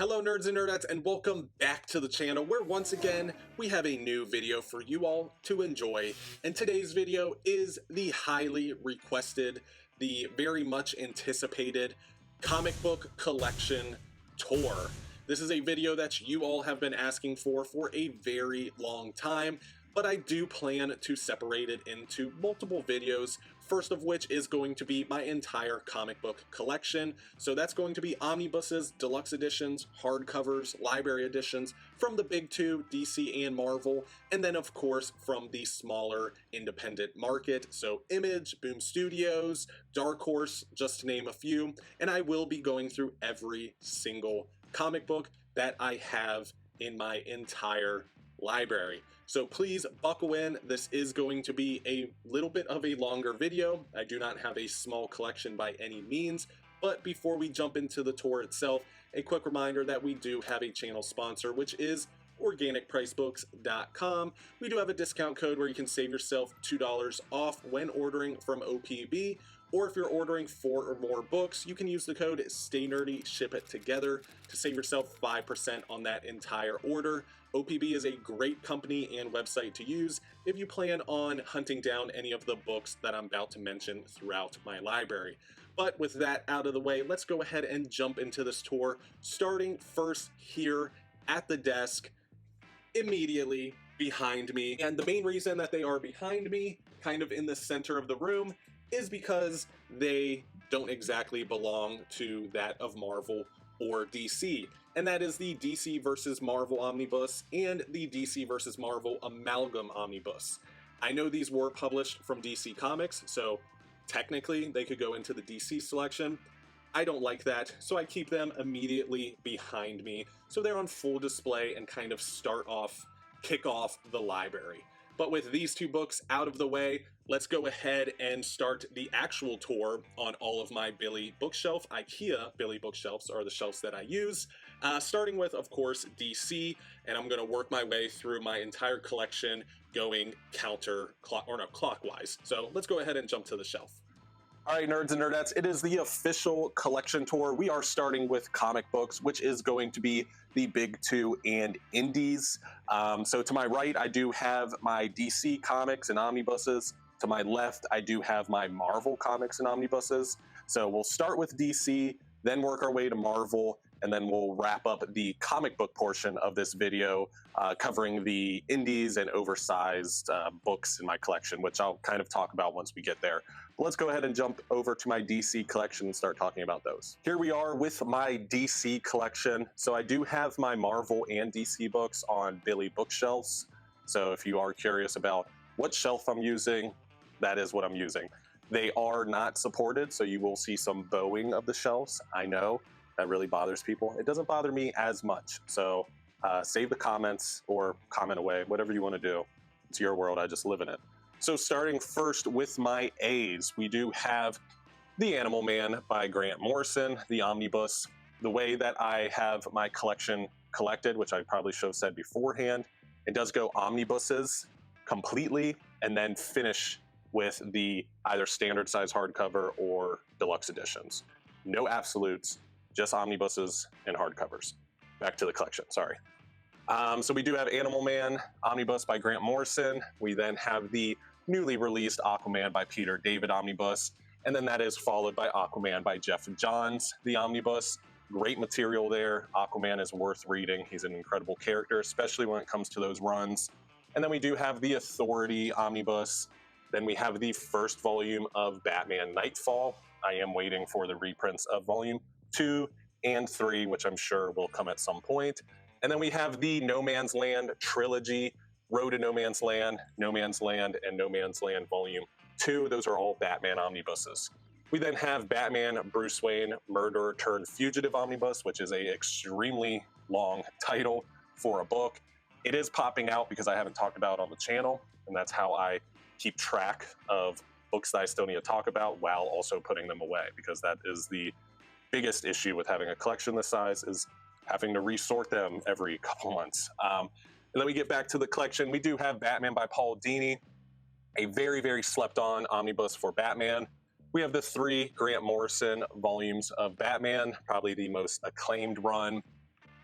Hello nerds and nerdettes, and welcome back to the channel where once again we have a new video for you all to enjoy. And today's video is the highly requested, the very much anticipated comic book collection tour. This is a video that you all have been asking for a very long time, but I do plan to separate it into multiple videos, first of which is going to be my entire comic book collection. So that's going to be omnibuses, deluxe editions, hardcovers, library editions from the big two, DC and Marvel, and then of course from the smaller independent market, so Image, Boom Studios, Dark Horse, just to name a few. And I will be going through every single comic book that I have in my entire library. So please buckle in. This is going to be a little bit of a longer video. I do not have a small collection by any means, but before we jump into the tour itself, a quick reminder that we do have a channel sponsor, which is organicpricebooks.com. We do have a discount code where you can save yourself $2 off when ordering from OPB, or if you're ordering 4 or more books, you can use the code staynerdyshipittogether to save yourself 5% on that entire order. OPB is a great company and website to use if you plan on hunting down any of the books that I'm about to mention throughout my library. But with that out of the way, let's go ahead and jump into this tour, starting first here at the desk, immediately behind me. And the main reason that they are behind me, kind of in the center of the room, is because they don't exactly belong to that of Marvel or DC. And that is the DC versus Marvel Omnibus and the DC versus Marvel Amalgam Omnibus. I know these were published from DCcomics, so technically they could go into the DC selection. I don't like that, so I keep them immediately behind me, so they're on full display and kind of kick off the library. But with these two books out of the way, let's go ahead and start the actual tour on all of my Billy bookshelf. IKEA Billy bookshelves are the shelves that I use, starting with, of course, DC, and I'm going to work my way through my entire collection going clockwise. So let's go ahead and jump to the shelf. All right, nerds and nerdettes, it is the official collection tour. We are starting with comic books, which is going to be the big two and indies. So to my right, I do have my DC comics and omnibuses. To my left, I do have my Marvel comics and omnibuses. So we'll start with DC, then work our way to Marvel, and then we'll wrap up the comic book portion of this video covering the indies and oversized books in my collection, which I'll kind of talk about once we get there. But let's go ahead and jump over to my DC collection and start talking about those. Here we are with my DC collection. So I do have my Marvel and DC books on Billy bookshelves. So if you are curious about what shelf I'm using, that is what I'm using. They are not supported, so you will see some bowing of the shelves. I know that really bothers people. It doesn't bother me as much. So save the comments or comment away, whatever you want to do. It's your world, I just live in it. So starting first with my A's, we do have The Animal Man by Grant Morrison, the omnibus. The way that I have my collection collected, which I probably should have said beforehand, it does go omnibuses completely and then finish with the either standard size hardcover or deluxe editions. No absolutes, just omnibuses and hardcovers. Back to the collection, sorry. So we do have Animal Man Omnibus by Grant Morrison. We then have the newly released Aquaman by Peter David Omnibus. And then that is followed by Aquaman by Jeff Johns, the Omnibus. Great material there. Aquaman is worth reading. He's an incredible character, especially when it comes to those runs. And then we do have the Authority Omnibus. Then we have the first volume of Batman Nightfall. I am waiting for the reprints of volume 2 and 3, which I'm sure will come at some point. And then we have the No Man's Land trilogy, Road to No Man's Land, No Man's Land, and No Man's Land Volume 2. Those are all Batman omnibuses. We then have Batman Bruce Wayne Murderer Turned Fugitive Omnibus, which is a extremely long title for a book. It is popping out because I haven't talked about it on the channel, and that's how I keep track of books that I still need to talk about while also putting them away, because that is the biggest issue with having a collection this size, is having to resort them every couple months. And then we get back to the collection. We do have Batman by Paul Dini, a very, very slept on omnibus for Batman. We have the 3 Grant Morrison volumes of Batman, probably the most acclaimed run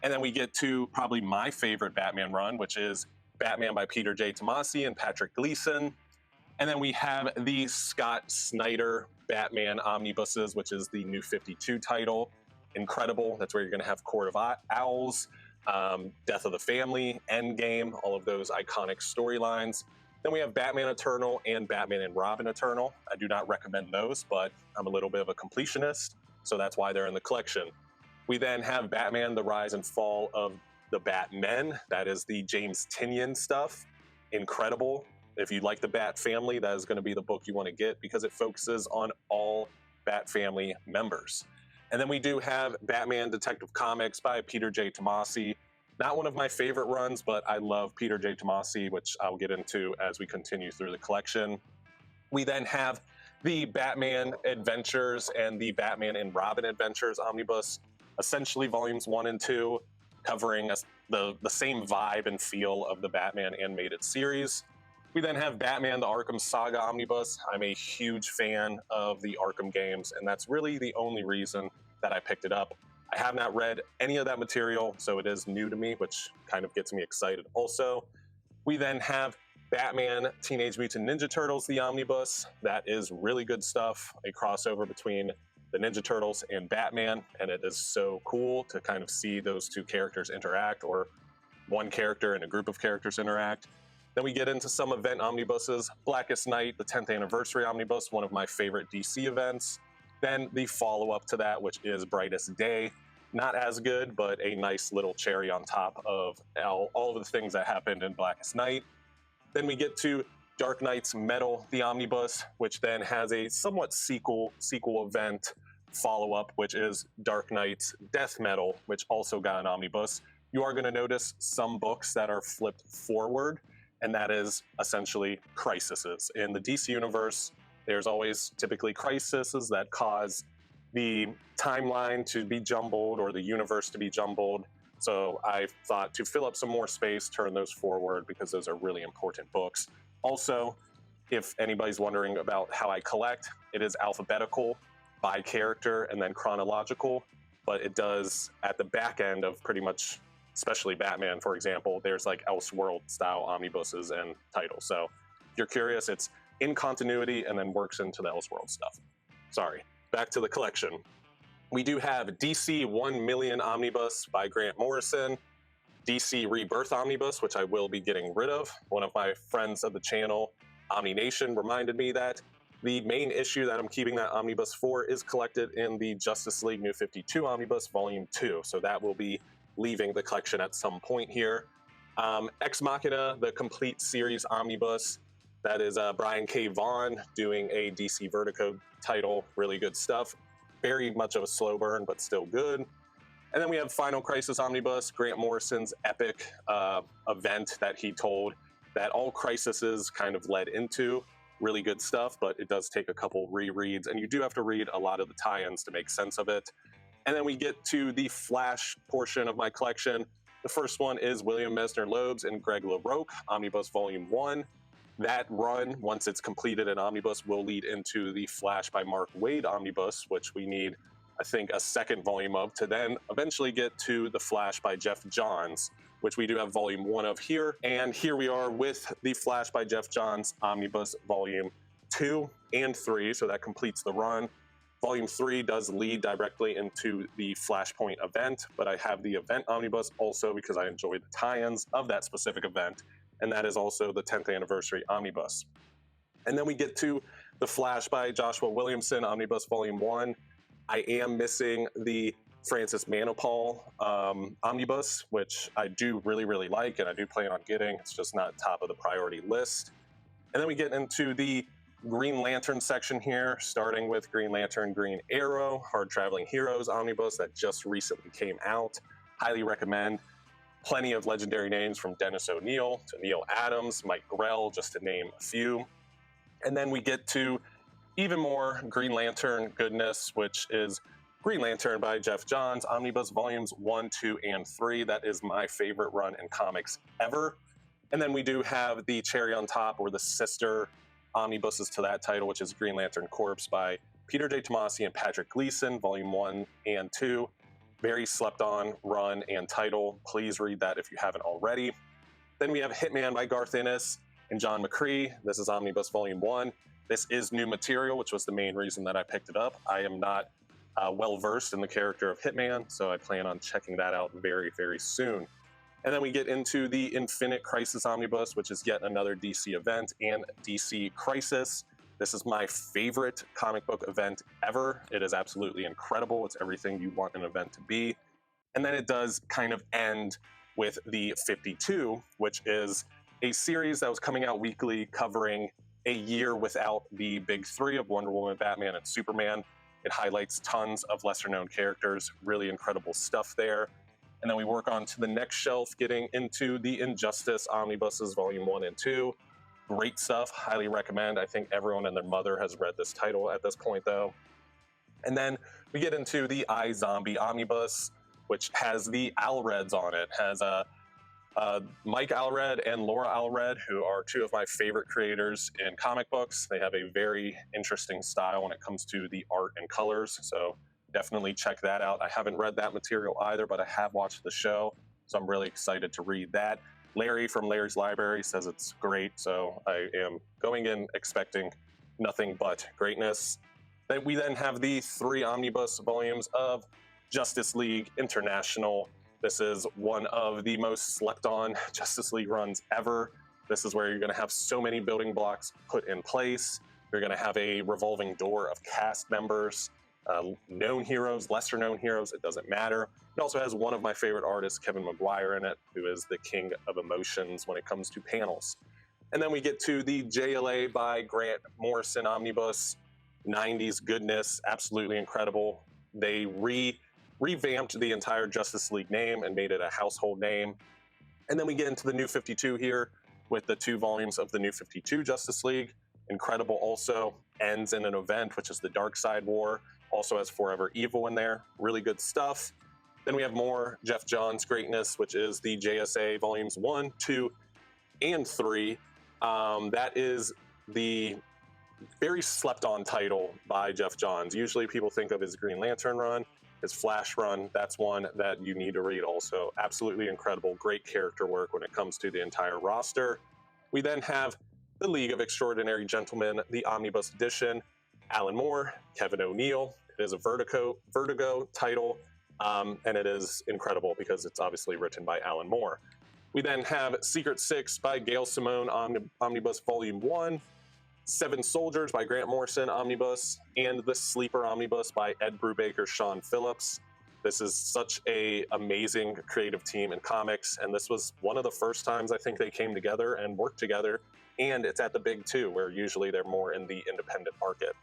And then we get to probably my favorite Batman run, which is Batman by Peter J. Tomasi and Patrick Gleason. And then we have the Scott Snyder Batman Omnibuses, which is the New 52 title. Incredible. That's where you're going to have Court of Owls, Death of the Family, Endgame, all of those iconic storylines. Then we have Batman Eternal and Batman and Robin Eternal. I do not recommend those, but I'm a little bit of a completionist, so that's why they're in the collection. We then have Batman, The Rise and Fall of the Batmen. That is the James Tynion stuff. Incredible. If you like the Bat family, that is going to be the book you want to get because it focuses on all Bat family members. And then we do have Batman Detective Comics by Peter J. Tomasi. Not one of my favorite runs, but I love Peter J. Tomasi, which I'll get into as we continue through the collection. We then have the Batman Adventures and the Batman and Robin Adventures Omnibus, essentially volumes 1 and 2, covering the same vibe and feel of the Batman animated series. We then have Batman, the Arkham Saga Omnibus. I'm a huge fan of the Arkham games, and that's really the only reason that I picked it up. I have not read any of that material, so it is new to me, which kind of gets me excited also. We then have Batman Teenage Mutant Ninja Turtles, the Omnibus. That is really good stuff, a crossover between the Ninja Turtles and Batman, and it is so cool to kind of see those two characters interact, or one character and a group of characters interact. Then we get into some event omnibuses. Blackest Night, the 10th Anniversary Omnibus, one of my favorite DC events. Then the follow-up to that, which is Brightest Day. Not as good, but a nice little cherry on top of all of the things that happened in Blackest Night. Then we get to Dark Knight's Metal, the Omnibus, which then has a somewhat sequel event follow-up, which is Dark Knight's Death Metal, which also got an omnibus. You are going to notice some books that are flipped forward, and that is essentially crises. In the DC universe, there's always typically crises that cause the timeline to be jumbled or the universe to be jumbled. So I thought to fill up some more space, turn those forward because those are really important books. Also, if anybody's wondering about how I collect, it is alphabetical by character and then chronological, but it does at the back end of pretty much, especially Batman, for example, there's like Elseworld style omnibuses and titles. So if you're curious, it's in continuity and then works into the Elseworld stuff. Sorry, back to the collection. We do have DC 1 Million Omnibus by Grant Morrison, DC Rebirth Omnibus, which I will be getting rid of. One of my friends of the channel, Omni Nation, reminded me that the main issue that I'm keeping that omnibus for is collected in the Justice League New 52 Omnibus Volume 2. So that will be leaving the collection at some point here. Ex Machina, the complete series omnibus. That is Brian K. Vaughan doing a DC Vertigo title. Really good stuff. Very much of a slow burn, but still good. And then we have Final Crisis Omnibus, Grant Morrison's epic event that he told that all crises kind of led into. Really good stuff, but it does take a couple rereads, and you do have to read a lot of the tie-ins to make sense of it. And then we get to the Flash portion of my collection. The first one is William Mesner-Loebs and Greg LaRocque, Omnibus Volume 1. That run, once it's completed in Omnibus, will lead into the Flash by Mark Waid Omnibus, which we need, I think, a second volume of, to then eventually get to the Flash by Jeff Johns, which we do have Volume 1 of here. And here we are with the Flash by Jeff Johns Omnibus Volume 2 and 3, so that completes the run. Volume 3 does lead directly into the Flashpoint event, but I have the event omnibus also because I enjoy the tie-ins of that specific event, and that is also the 10th Anniversary Omnibus. And then we get to the Flash by Joshua Williamson Omnibus Volume 1. I am missing the Francis Manapul Omnibus, which I do really like, and I do plan on getting. It's just not top of the priority list. And then we get into the Green Lantern section here, starting with Green Lantern Green Arrow, Hard Traveling Heroes Omnibus that just recently came out. Highly recommend. Plenty of legendary names from Dennis O'Neil to Neil Adams, Mike Grell, just to name a few. And then we get to even more Green Lantern goodness, which is Green Lantern by Jeff Johns, Omnibus Volumes 1, 2, and 3. That is my favorite run in comics ever. And then we do have the cherry on top, or the sister omnibuses to that title, which is Green Lantern Corps by Peter J. Tomasi and Patrick Gleason, Volume 1 and 2. very slept on run and title. Please read that if you haven't already. Then we have Hitman by Garth Ennis and John McCree. This is Omnibus Volume 1. This is new material, which was the main reason that I picked it up. I am not well versed in the character of Hitman, so I plan on checking that out very, very soon. And then we get into the Infinite Crisis Omnibus, which is yet another DC event, and DC Crisis. This is my favorite comic book event ever. It is absolutely incredible. It's everything you want an event to be. And then it does kind of end with the 52, which is a series that was coming out weekly covering a year without the big three of Wonder Woman, Batman, and Superman. It highlights tons of lesser known characters, really incredible stuff there. And then we work on to the next shelf, getting into the Injustice Omnibuses Volume 1 and 2. Great stuff, highly recommend. I think everyone and their mother has read this title at this point though. And then we get into the iZombie Omnibus, which has the Allreds on it. Has Mike Allred and Laura Allred, who are two of my favorite creators in comic books. They have a very interesting style when it comes to the art and colors, so definitely check that out. I haven't read that material either, but I have watched the show, so I'm really excited to read that. Larry from Larry's Library says it's great, so I am going in expecting nothing but greatness. Then we have the 3 omnibus volumes of Justice League International. This is one of the most slept on Justice League runs ever. This is where you're going to have so many building blocks put in place. You're going to have a revolving door of cast members, known heroes, lesser known heroes, it doesn't matter. It also has one of my favorite artists, Kevin Maguire, in it, who is the king of emotions when it comes to panels. And then we get to the JLA by Grant Morrison Omnibus. 90s goodness, absolutely incredible. They revamped the entire Justice League name and made it a household name. And then we get into the New 52 here with the 2 volumes of the New 52 Justice League. Incredible also. Ends in an event, which is the Dark Side War. Also has Forever Evil in there. Really good stuff. Then we have more Jeff Johns greatness, which is the JSA volumes 1, 2, and 3. That is the very slept on title by Jeff Johns. Usually people think of his Green Lantern run, his Flash run. That's one that you need to read also. Absolutely incredible, great character work when it comes to the entire roster. We then have the League of Extraordinary Gentlemen, the Omnibus Edition, Alan Moore, Kevin O'Neill. It is a Vertigo title, and it is incredible because it's obviously written by Alan Moore. We then have Secret Six by Gail Simone, Omnibus Volume 1, 7 Soldiers by Grant Morrison Omnibus, and The Sleeper Omnibus by Ed Brubaker, Sean Phillips. This is such an amazing creative team in comics, and this was one of the first times I think they came together and worked together, and it's at the big 2, where usually they're more in the independent market.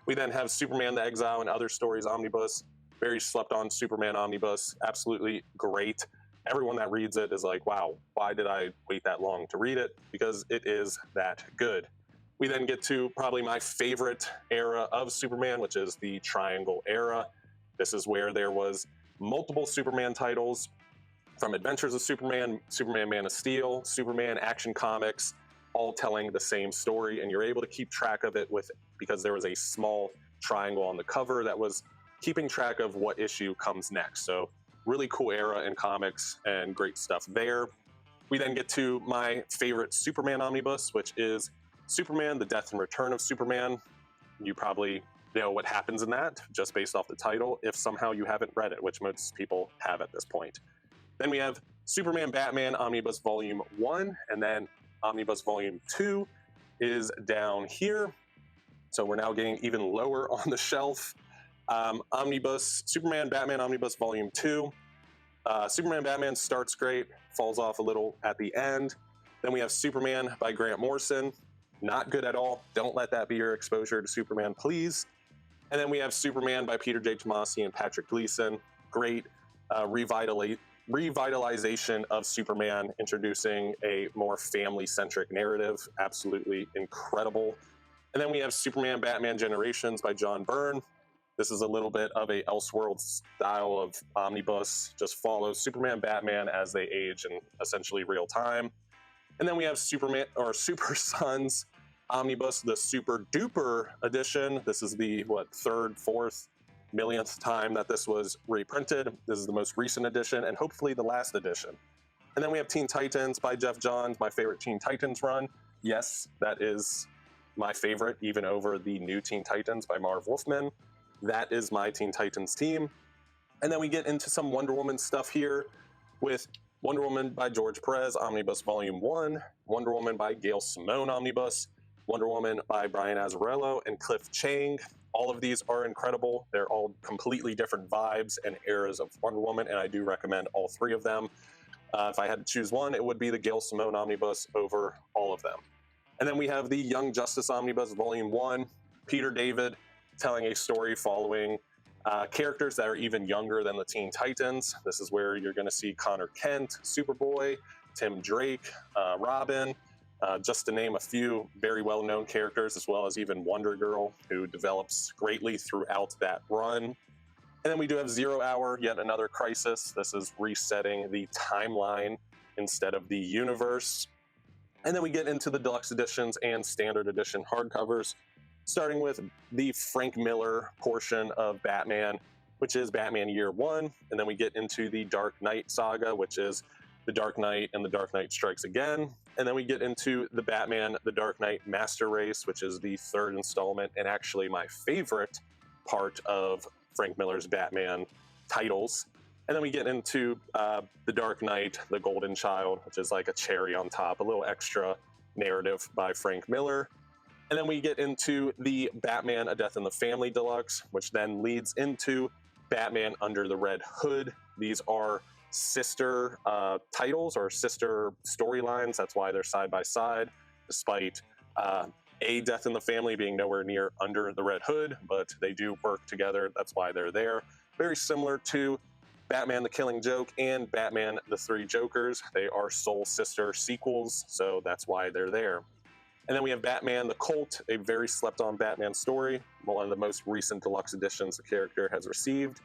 We then have Superman the Exile and Other Stories Omnibus, very slept on Superman Omnibus, absolutely great. Everyone that reads it is like, wow, why did I wait that long to read it? Because it is that good. We then get to probably my favorite era of Superman, which is the Triangle era. This is where there was multiple Superman titles, from Adventures of Superman, Superman Man of Steel, Superman Action Comics, all telling the same story, and you're able to keep track of it because there was a small triangle on the cover that was keeping track of what issue comes next. So really cool era in comics and great stuff there. We then get to my favorite Superman omnibus, which is Superman, The Death and Return of Superman. You probably know what happens in that just based off the title, if somehow you haven't read it, which most people have at this point. Then we have Superman Batman Omnibus Volume 1, and then Omnibus Volume 2 is down here. So we're now getting even lower on the shelf. Superman Batman Omnibus Volume 2. Superman Batman starts great, falls off a little at the end. Then we have Superman by Grant Morrison. Not good at all. Don't let that be your exposure to Superman, please. And then we have Superman by Peter J. Tomasi and Patrick Gleason. Great revitalization of Superman, introducing a more family-centric narrative. Absolutely incredible. And then we have Superman Batman Generations by John Byrne. This is a little bit of a Elseworld style of omnibus. Just follows Superman, Batman as they age in essentially real time. And then we have Superman or Super Sons Omnibus, the Super Duper edition. This is the 3rd, 4th millionth time that this was reprinted. This is the most recent edition and hopefully the last edition. And then we have Teen Titans by Jeff Johns, my favorite Teen Titans run. Yes, that is my favorite, even over the new Teen Titans by Marv Wolfman. That is my Teen Titans team. And then we get into some Wonder Woman stuff here with Wonder Woman by George Perez, Omnibus Volume 1, Wonder Woman by Gail Simone Omnibus, Wonder Woman by Brian Azzarello and Cliff Chang. All of these are incredible. They're all completely different vibes and eras of Wonder Woman, and I do recommend all three of them. If I had to choose one, it would be the Gail Simone Omnibus over all of them. And then we have the Young Justice Omnibus Volume 1, Peter David telling a story following characters that are even younger than the Teen Titans. This is where you're going to see Connor Kent, Superboy, Tim Drake, Robin, just to name a few very well-known characters, as well as even Wonder Girl, who develops greatly throughout that run. And then we do have Zero Hour, yet another crisis. This is resetting the timeline instead of the universe. And then we get into the deluxe editions and standard edition hardcovers, starting with the Frank Miller portion of Batman, which is Batman Year One. And then we get into the Dark Knight saga, which is The Dark Knight and The Dark Knight Strikes Again. And then we get into the Batman, The Dark Knight Master Race, which is the third installment and actually my favorite part of Frank Miller's Batman titles. And then we get into The Dark Knight, The Golden Child, which is like a cherry on top, a little extra narrative by Frank Miller. And then we get into the Batman, A Death in the Family Deluxe, which then leads into Batman Under the Red Hood. These are sister titles or sister storylines. That's why they're side by side, despite A Death in the Family being nowhere near Under the Red Hood, but they do work together. That's why they're there. Very similar to Batman the Killing Joke and Batman the Three Jokers. They are soul sister sequels, so that's why they're there. And then we have Batman the Cult, a very slept-on Batman story, one of the most recent deluxe editions the character has received.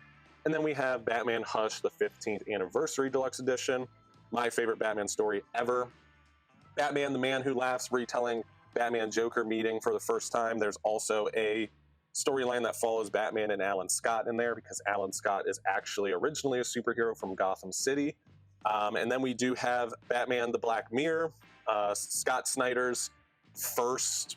And then we have Batman Hush, the 15th Anniversary Deluxe Edition, my favorite Batman story ever. Batman the Man Who Laughs, retelling Batman Joker meeting for the first time. There's also a storyline that follows Batman and Alan Scott in there, because Alan Scott is actually originally a superhero from Gotham City. And then we do have Batman the Black Mirror, Scott Snyder's first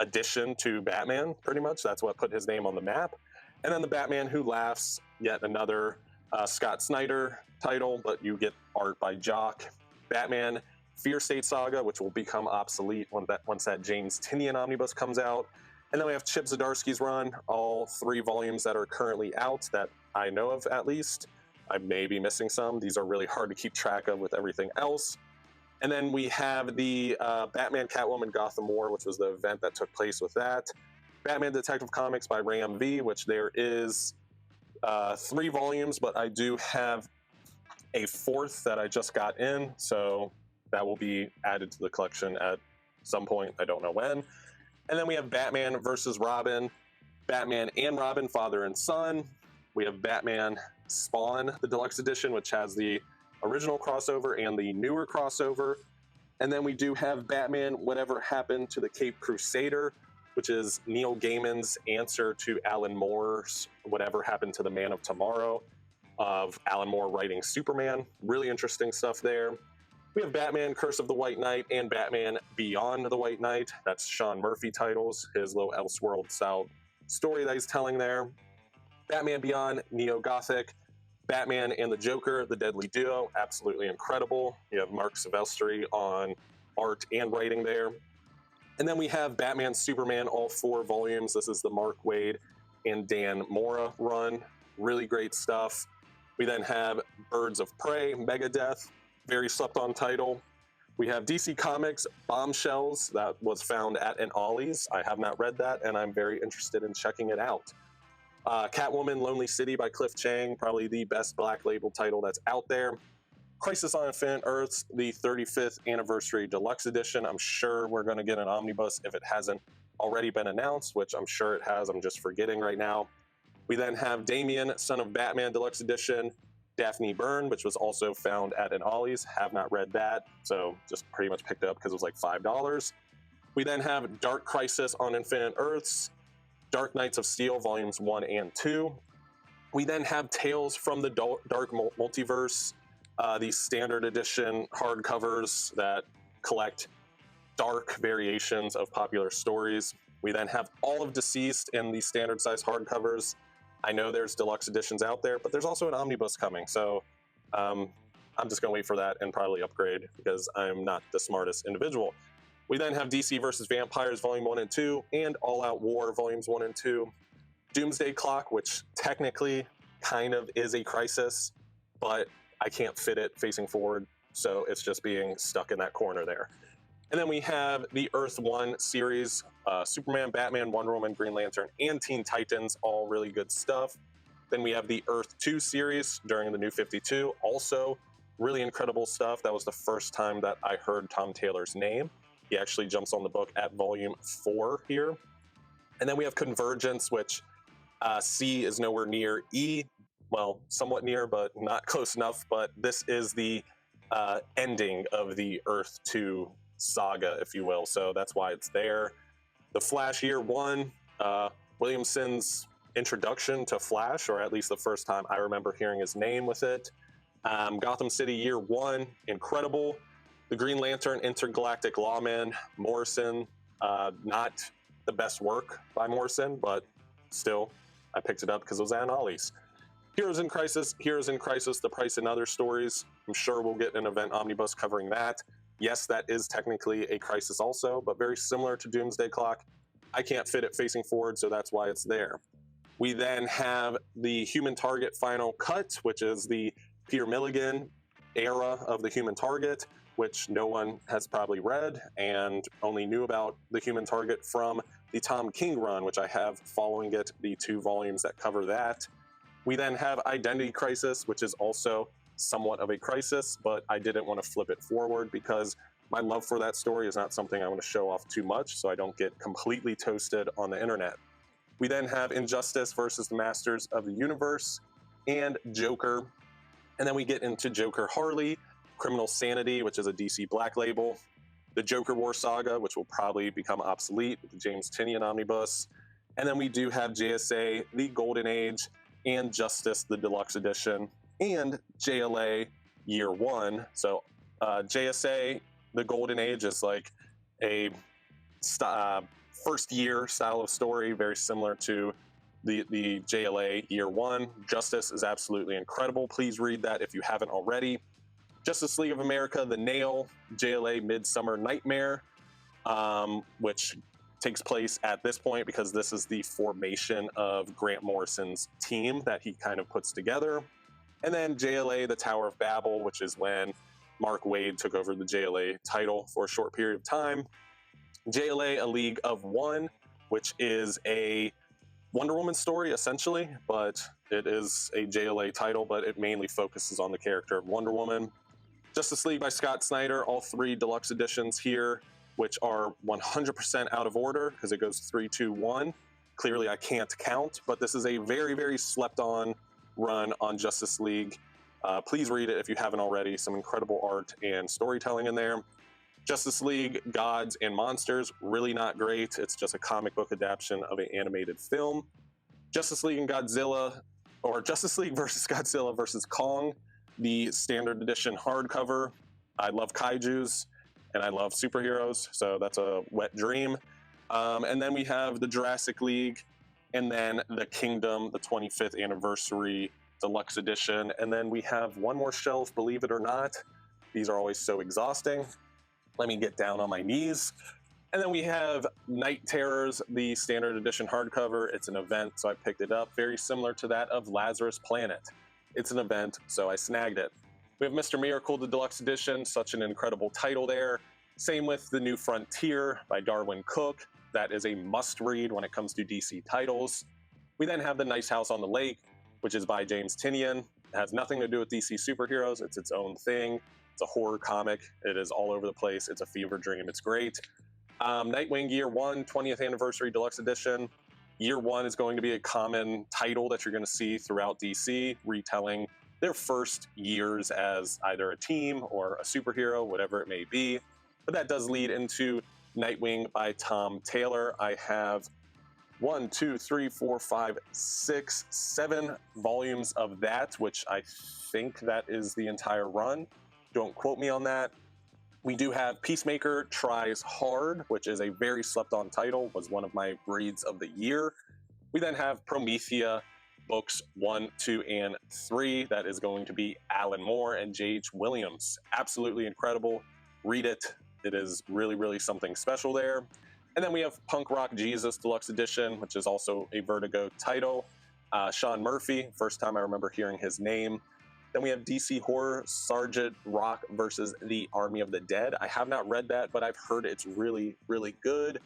addition to Batman, pretty much. That's what put his name on the map. And then the Batman Who Laughs, yet another Scott Snyder title, but you get art by Jock. Batman Fear State Saga, which will become obsolete once that James Tynion omnibus comes out. And then we have Chip Zdarsky's run, all 3 volumes that are currently out that I know of at least. I may be missing some. These are really hard to keep track of with everything else. And then we have the Batman Catwoman Gotham War, which was the event that took place with that. Batman Detective Comics by Ram V, which there is 3 volumes, but I do have a 4th that I just got in, so that will be added to the collection at some point. I don't know when. And then we have Batman versus Robin, Batman and Robin, Father and Son. We have Batman Spawn, the deluxe edition, which has the original crossover and the newer crossover. And then we do have Batman Whatever Happened to the Caped Crusader, which is Neil Gaiman's answer to Alan Moore's Whatever Happened to the Man of Tomorrow, of Alan Moore writing Superman. Really interesting stuff there. We have Batman Curse of the White Knight and Batman Beyond the White Knight. That's Sean Murphy titles, his little Elseworld style story that he's telling there. Batman Beyond, Neo-Gothic, Batman and the Joker, the Deadly Duo, absolutely incredible. You have Mark Silvestri on art and writing there. And then we have Batman Superman, all 4 volumes. This is the Mark Waid and Dan Mora run. Really great stuff. We then have Birds of Prey, Megadeth, very slept-on title. We have DC Comics Bombshells, that was found at an Ollie's. I have not read that, and I'm very interested in checking it out. Catwoman Lonely City by Cliff Chang, probably the best Black Label title that's out there. Crisis on Infinite Earths, the 35th Anniversary Deluxe Edition. I'm sure we're going to get an omnibus if it hasn't already been announced, which I'm sure it has. I'm just forgetting right now. We then have Damian, Son of Batman Deluxe Edition, Daphne Byrne, which was also found at an Ollie's. Have not read that, so just pretty much picked it up because it was like $5. We then have Dark Crisis on Infinite Earths, Dark Knights of Steel Volumes 1 and 2. We then have Tales from the Dark Multiverse, these standard edition hardcovers that collect dark variations of popular stories. We then have all of Deceased in these standard size hardcovers. I know there's deluxe editions out there, but there's also an omnibus coming, so I'm just going to wait for that and probably upgrade because I'm not the smartest individual. We then have DC vs. Vampires Volume 1 and 2 and All Out War Volumes 1 and 2. Doomsday Clock, which technically kind of is a crisis, but I can't fit it facing forward, so it's just being stuck in that corner there. And then we have the Earth 1 series, Superman, Batman, Wonder Woman, Green Lantern, and Teen Titans, all really good stuff. Then we have the Earth 2 series during the New 52, also really incredible stuff. That was the first time that I heard Tom Taylor's name. He actually jumps on the book at volume 4 here. And then we have Convergence, which C is nowhere near E. Well, somewhat near, but not close enough. But this is the ending of the Earth 2 saga, if you will. So that's why it's there. The Flash Year 1, Williamson's introduction to Flash, or at least the first time I remember hearing his name with it. Gotham City Year 1, incredible. The Green Lantern Intergalactic Lawman, Morrison, not the best work by Morrison, but still, I picked it up because it was at Ollie's. Heroes in Crisis, The Price and Other Stories. I'm sure we'll get an event omnibus covering that. Yes, that is technically a crisis also, but very similar to Doomsday Clock. I can't fit it facing forward, so that's why it's there. We then have the Human Target Final Cut, which is the Peter Milligan era of the Human Target, which no one has probably read and only knew about the Human Target from the Tom King run, which I have following it, the 2 volumes that cover that. We then have Identity Crisis, which is also somewhat of a crisis, but I didn't want to flip it forward because my love for that story is not something I want to show off too much, so I don't get completely toasted on the internet. We then have Injustice versus the Masters of the Universe and Joker. And then we get into Joker Harley, Criminal Sanity, which is a DC Black Label, the Joker War Saga, which will probably become obsolete with the James Tynion Omnibus. And then we do have JSA, The Golden Age, and Justice, the Deluxe Edition, and JLA Year 1. So JSA, The Golden Age is like a first year style of story, very similar to the JLA Year 1. Justice is absolutely incredible. Please read that if you haven't already. Justice League of America, The Nail, JLA Midsummer Nightmare, which takes place at this point because this is the formation of Grant Morrison's team that he kind of puts together. And then JLA, The Tower of Babel, which is when Mark Waid took over the JLA title for a short period of time. JLA, A League of One, which is a Wonder Woman story, essentially, but it is a JLA title, but it mainly focuses on the character of Wonder Woman. Justice League by Scott Snyder, all 3 deluxe editions here, which are 100% out of order because it goes 3, 2, 1. Clearly, I can't count, but this is a very, very slept-on run on Justice League. Please read it if you haven't already. Some incredible art and storytelling in there. Justice League Gods and Monsters, really not great. It's just a comic book adaptation of an animated film. Justice League and Godzilla, or Justice League versus Godzilla versus Kong, the standard edition hardcover. I love kaijus and I love superheroes, so that's a wet dream. And then we have the Jurassic League, and then the Kingdom, the 25th anniversary deluxe edition. And then we have one more shelf, believe it or not. These are always so exhausting. Let me get down on my knees. And then we have Night Terrors, the standard edition hardcover. It's an event, so I picked it up. Very similar to that of Lazarus Planet. It's an event, so I snagged it. We have Mr. Miracle, the deluxe edition. Such an incredible title there. Same with The New Frontier by Darwin Cook. That is a must-read when it comes to DC titles. We then have The Nice House on the Lake, which is by James Tynion. It has nothing to do with DC superheroes. It's its own thing. It's a horror comic. It is all over the place. It's a fever dream. It's great. Nightwing Year 1, 20th Anniversary Deluxe Edition. Year 1 is going to be a common title that you're going to see throughout DC, retelling their first years as either a team or a superhero, whatever it may be. But that does lead into Nightwing by Tom Taylor. I have 1, 2, 3, 4, 5, 6, 7 volumes of that, which I think that is the entire run. Don't quote me on that. We do have Peacemaker Tries Hard, which is a very slept on title, was one of my reads of the year. We then have Promethea books 1, 2, and 3. That is going to be Alan Moore and J.H. Williams. Absolutely incredible. Read it. It is really, really something special there. And then we have Punk Rock Jesus Deluxe Edition, which is also a Vertigo title. Sean Murphy, first time I remember hearing his name. Then we have DC Horror Sergeant Rock versus the Army of the Dead. I have not read that, but I've heard it's really, really good.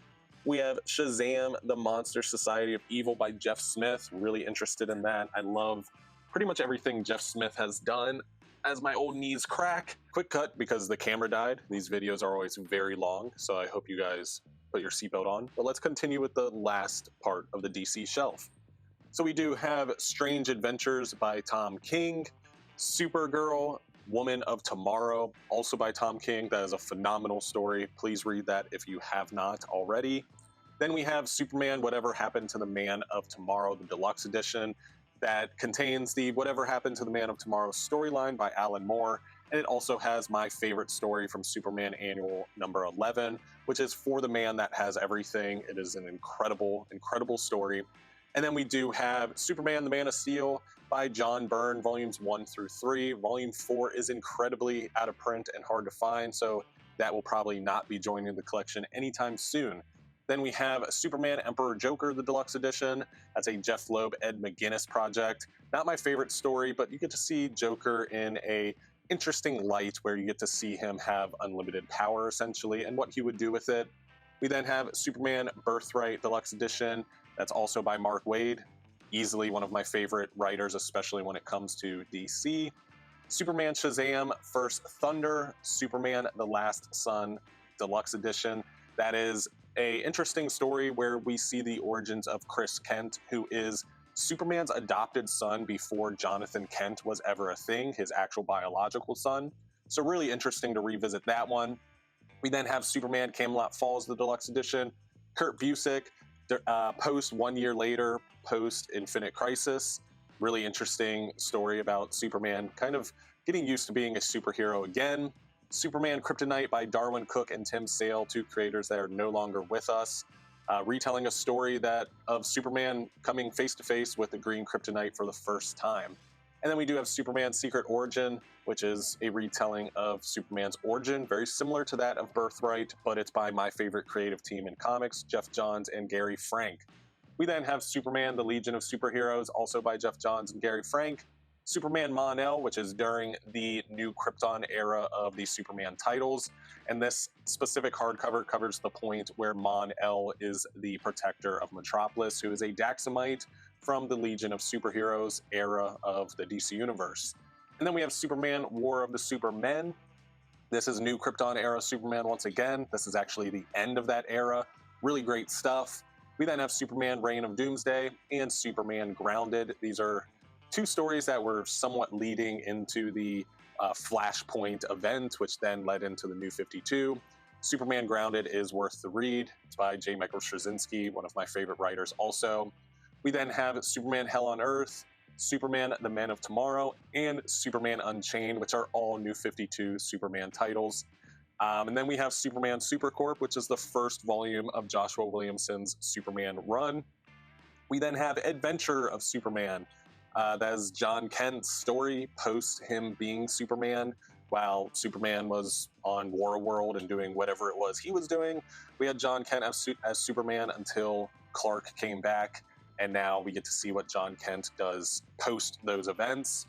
We have Shazam, The Monster Society of Evil by Jeff Smith. Really interested in that. I love pretty much everything Jeff Smith has done. As my old knees crack. Quick cut because the camera died. These videos are always very long, so I hope you guys put your seatbelt on. But let's continue with the last part of the DC shelf. So we do have Strange Adventures by Tom King, Supergirl, Woman of Tomorrow, also by Tom King. That is a phenomenal story. Please read that if you have not already. Then we have Superman, Whatever Happened to the Man of Tomorrow, the deluxe edition. That contains the Whatever Happened to the Man of Tomorrow storyline by Alan Moore. And it also has my favorite story from Superman Annual number 11, which is For the Man That Has Everything. It is an incredible, incredible story. And then we do have Superman, the Man of Steel by John Byrne, volumes 1 through 3. Volume 4 is incredibly out of print and hard to find, so that will probably not be joining the collection anytime soon. Then we have Superman Emperor Joker, the deluxe edition. That's a Jeff Loeb, Ed McGuinness project. Not my favorite story, but you get to see Joker in a interesting light where you get to see him have unlimited power, essentially, and what he would do with it. We then have Superman Birthright Deluxe Edition. That's also by Mark Waid. Easily one of my favorite writers, especially when it comes to DC. Superman Shazam First Thunder, Superman The Last Sun Deluxe Edition. That is an interesting story where we see the origins of Chris Kent, who is Superman's adopted son before Jonathan Kent was ever a thing, his actual biological son. So really interesting to revisit that one. We then have Superman Camelot Falls, the deluxe edition. Kurt Busiek, post 1 year later, post Infinite Crisis. Really interesting story about Superman kind of getting used to being a superhero again. Superman Kryptonite by Darwin Cook and Tim Sale, two creators that are no longer with us. Retelling a story of Superman coming face to face with the green kryptonite for the first time. And then we do have Superman Secret Origin, which is a retelling of Superman's origin, very similar to that of Birthright, but it's by my favorite creative team in comics, Jeff Johns and Gary Frank. We then have Superman, the Legion of Superheroes, also by Jeff Johns and Gary Frank. Superman Mon-El, which is during the New Krypton era of the Superman titles. And this specific hardcover covers the point where Mon-El is the protector of Metropolis, who is a Daxamite from the Legion of Superheroes era of the DC Universe. And then we have Superman War of the Supermen. This is New Krypton era Superman once again. This is actually the end of that era. Really great stuff. We then have Superman Reign of Doomsday and Superman Grounded. These are two stories that were somewhat leading into the Flashpoint event, which then led into the New 52. Superman Grounded is worth the read. It's by J. Michael Straczynski, one of my favorite writers also. We then have Superman Hell on Earth, Superman The Men of Tomorrow, and Superman Unchained, which are all New 52 Superman titles. And then we have Superman Supercorp, which is the first volume of Joshua Williamson's Superman run. We then have Adventure of Superman. That is John Kent's story post him being Superman while Superman was on War World and doing whatever it was he was doing. We had John Kent as Superman until Clark came back, and now we get to see what John Kent does post those events.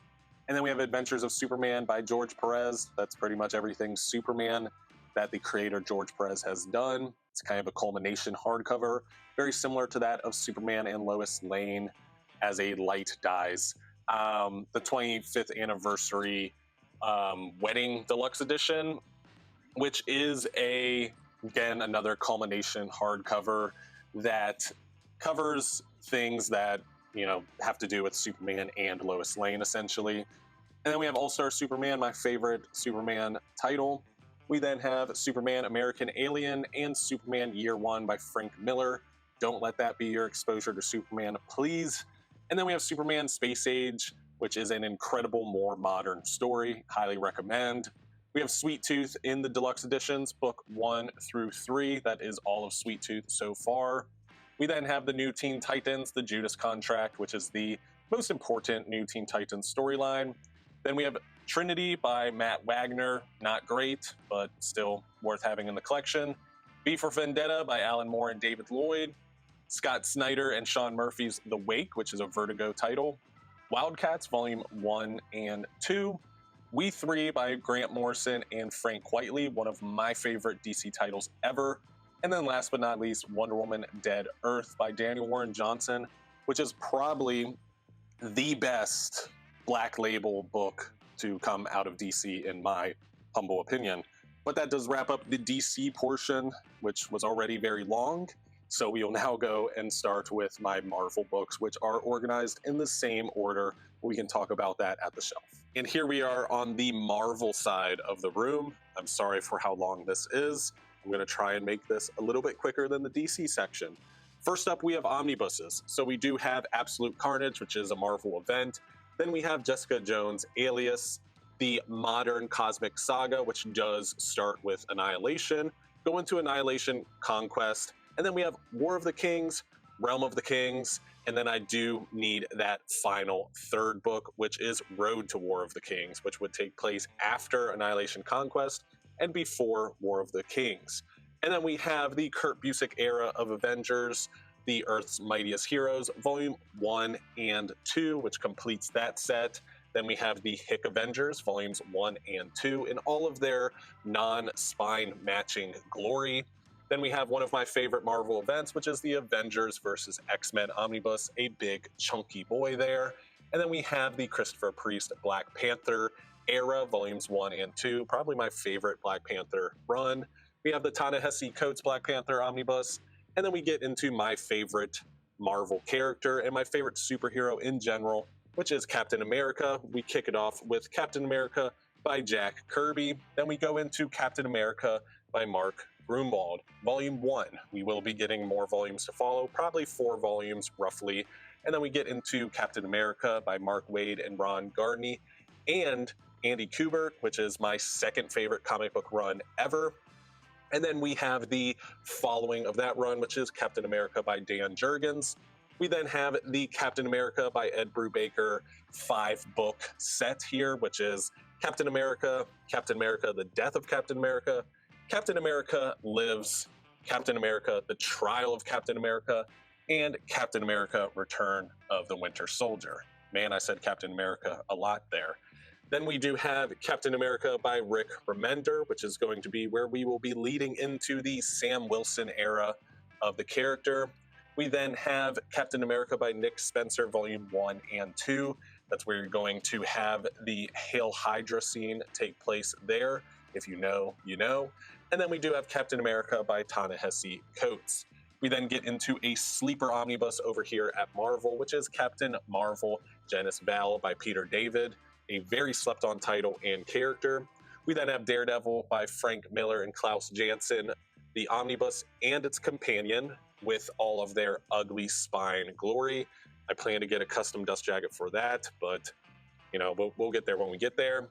And then we have Adventures of Superman by George Perez. That's pretty much everything Superman that the creator George Perez has done. It's kind of a culmination hardcover, very similar to that of Superman and Lois Lane as a light dies. The 25th anniversary wedding deluxe edition, which is again, another culmination hardcover that covers things that, have to do with Superman and Lois Lane, essentially. And then we have All-Star Superman, my favorite Superman title. We then have Superman American Alien and Superman Year One by Frank Miller. Don't let that be your exposure to Superman, please. And then we have Superman Space Age, which is an incredible, more modern story. Highly recommend. We have Sweet Tooth in the deluxe editions, book 1 through 3. That is all of Sweet Tooth so far. We then have the new Teen Titans, the Judas Contract, which is the most important new Teen Titans storyline. Then we have Trinity by Matt Wagner. Not great, but still worth having in the collection. V for Vendetta by Alan Moore and David Lloyd. Scott Snyder and Sean Murphy's The Wake, which is a Vertigo title. Wildcats, Volume 1 and 2. We Three by Grant Morrison and Frank Whiteley, one of my favorite DC titles ever. And then last but not least, Wonder Woman Dead Earth by Daniel Warren Johnson, which is probably the best Black Label book to come out of DC in my humble opinion. But that does wrap up the DC portion, which was already very long. So we will now go and start with my Marvel books, which are organized in the same order. We can talk about that at the shelf. And here we are on the Marvel side of the room. I'm sorry for how long this is. I'm going to try and make this a little bit quicker than the DC section. First up, we have omnibuses. So we do have Absolute Carnage, which is a Marvel event. Then we have Jessica Jones Alias, the modern cosmic saga, which does start with Annihilation, go into Annihilation Conquest, and then we have War of the Kings, Realm of the Kings, and then I do need that final third book, which is Road to War of the Kings, which would take place after Annihilation Conquest and before War of the Kings. And then we have the Kurt Busiek era of Avengers, the Earth's Mightiest Heroes, Volume 1 and 2, which completes that set. Then we have the Hick Avengers, Volumes 1 and 2, in all of their non-spine matching glory. Then we have one of my favorite Marvel events, which is the Avengers versus X-Men Omnibus, a big chunky boy there. And then we have the Christopher Priest Black Panther era, Volumes 1 and 2, probably my favorite Black Panther run. We have the Ta-Nehisi Coates Black Panther Omnibus. And then we get into my favorite Marvel character and my favorite superhero in general, which is Captain America. We kick it off with Captain America by Jack Kirby. Then we go into Captain America by Mark Grunwald, Volume 1. We will be getting more volumes to follow, probably 4 volumes roughly. And then we get into Captain America by Mark Waid and Ron Gardney and Andy Kubert, which is my second favorite comic book run ever. And then we have the following of that run, which is Captain America by Dan Jurgens. We then have the Captain America by Ed Brubaker 5-book set here, which is Captain America, The Death of Captain America, Captain America Lives, Captain America, The Trial of Captain America, and Captain America Return of the Winter Soldier. Man, I said Captain America a lot there. Then we do have Captain America by Rick Remender, which is going to be where we will be leading into the Sam Wilson era of the character. We then have Captain America by Nick Spencer, Volume 1 and 2. That's where you're going to have the Hail Hydra scene take place there. If you know, you know. And then we do have Captain America by Ta-Nehisi Coates. We then get into a sleeper omnibus over here at Marvel, which is Captain Marvel Janice Val by Peter David, a very slept-on title and character. We then have Daredevil by Frank Miller and Klaus Janson, the omnibus and its companion with all of their ugly spine glory. I plan to get a custom dust jacket for that, but we'll get there when we get there.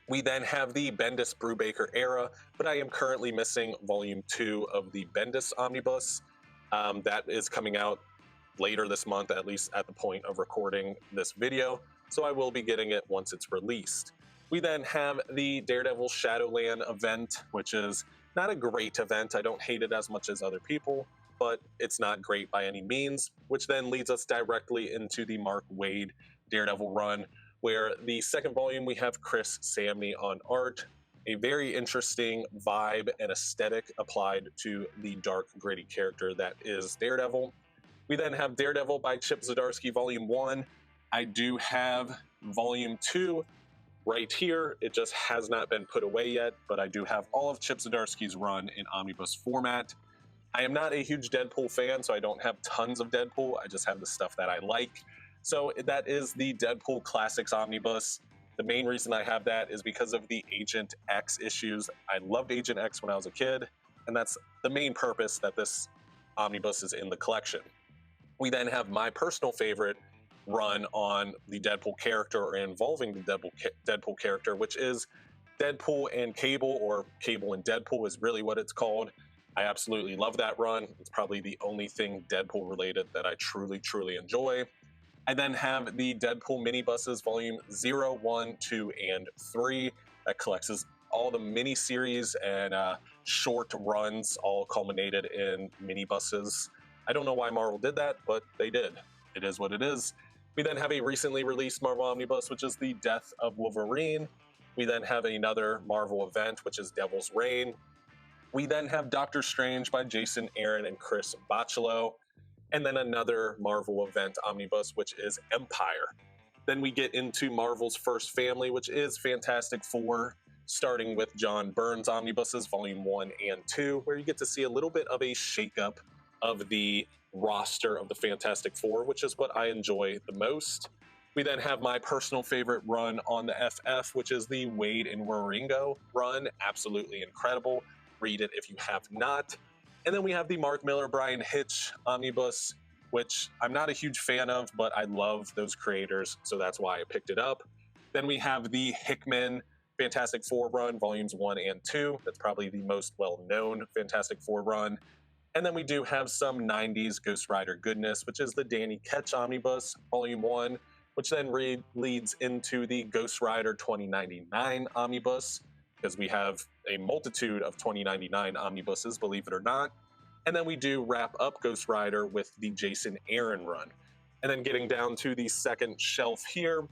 We then have the Bendis Brubaker era, but I am currently missing Volume 2 of the Bendis Omnibus. That is coming out later this month, at least at the point of recording this video, so I will be getting it once it's released. We then have the Daredevil Shadowland event, which is not a great event. I don't hate it as much as other people, but it's not great by any means, which then leads us directly into the Mark Waid Daredevil run, where the second volume we have Chris Samney on art, a very interesting vibe and aesthetic applied to the dark, gritty character that is Daredevil. We then have Daredevil by Chip Zdarsky, Volume 1. I do have Volume 2 right here. It just has not been put away yet, but I do have all of Chip Zdarsky's run in omnibus format. I am not a huge Deadpool fan, so I don't have tons of Deadpool. I just have the stuff that I like. So that is the Deadpool Classics Omnibus. The main reason I have that is because of the Agent X issues. I loved Agent X when I was a kid, and that's the main purpose that this omnibuses in the collection. We then have my personal favorite run on the Deadpool character, or involving the Deadpool character, which is Deadpool and Cable, or Cable and Deadpool is really what it's called. I absolutely love that run. It's probably the only thing Deadpool related that I truly, truly enjoy. I then have the Deadpool minibuses volume 0, 1, 2, and 3 that collects all the mini-series and short runs, all culminated in minibuses. I don't know why Marvel did that, but they did. It is what it is. We then have a recently released Marvel Omnibus, which is the Death of Wolverine. We then have another Marvel event, which is Devil's Reign. We then have Doctor Strange by Jason Aaron and Chris Bachalo. And then another Marvel event omnibus, which is Empire. Then we get into Marvel's first family, which is Fantastic Four, starting with John Byrne's omnibuses, volume 1 and 2, where you get to see a little bit of a shakeup of the roster of the Fantastic Four, which is what I enjoy the most. We then have my personal favorite run on the FF, which is the Wade and Waringo run. Absolutely incredible. Read it if you have not. And then we have the Mark Miller, Brian Hitch omnibus, which I'm not a huge fan of, but I love those creators, so that's why I picked it up. Then we have the Hickman Fantastic Four run, volumes 1 and 2. That's probably the most well-known Fantastic Four run. And then we do have some 90s Ghost Rider goodness, which is the Danny Ketch omnibus, volume 1, which then leads into the Ghost Rider 2099 omnibus, because we have a multitude of 2099 omnibuses, believe it or not. And then we do wrap up Ghost Rider with the Jason Aaron run. And then getting down to the second shelf here,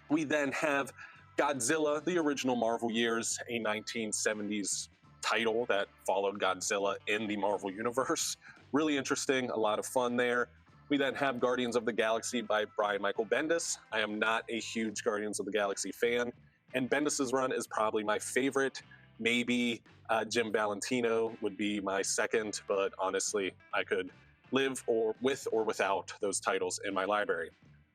we then have Godzilla, the original Marvel years, a 1970s title that followed Godzilla in the Marvel Universe. Really interesting, a lot of fun there. We then have Guardians of the Galaxy by Brian Michael Bendis. I am not a huge Guardians of the Galaxy fan, and Bendis' run is probably my favorite. Maybe Jim Valentino would be my second, but honestly, I could live with or without those titles in my library.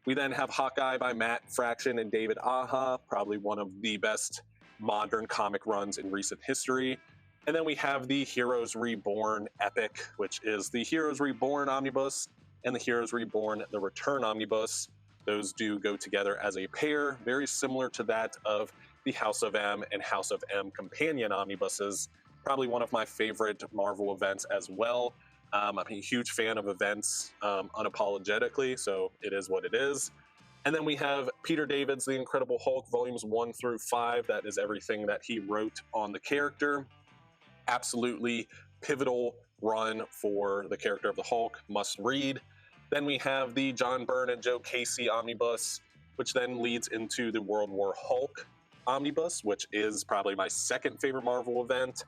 We then have Hawkeye by Matt Fraction and David Aja, probably one of the best modern comic runs in recent history. And then we have the Heroes Reborn epic, which is the Heroes Reborn omnibus and the Heroes Reborn The Return omnibus. Those do go together as a pair, very similar to that of the House of M and House of M companion omnibuses. Probably one of my favorite Marvel events as well. I'm a huge fan of events unapologetically, so it is what it is. And then we have Peter David's The Incredible Hulk, volumes 1 through 5. That is everything that he wrote on the character. Absolutely pivotal run for the character of the Hulk, must read. Then we have the John Byrne and Joe Casey omnibus, which then leads into the World War Hulk omnibus, which is probably my second favorite Marvel event.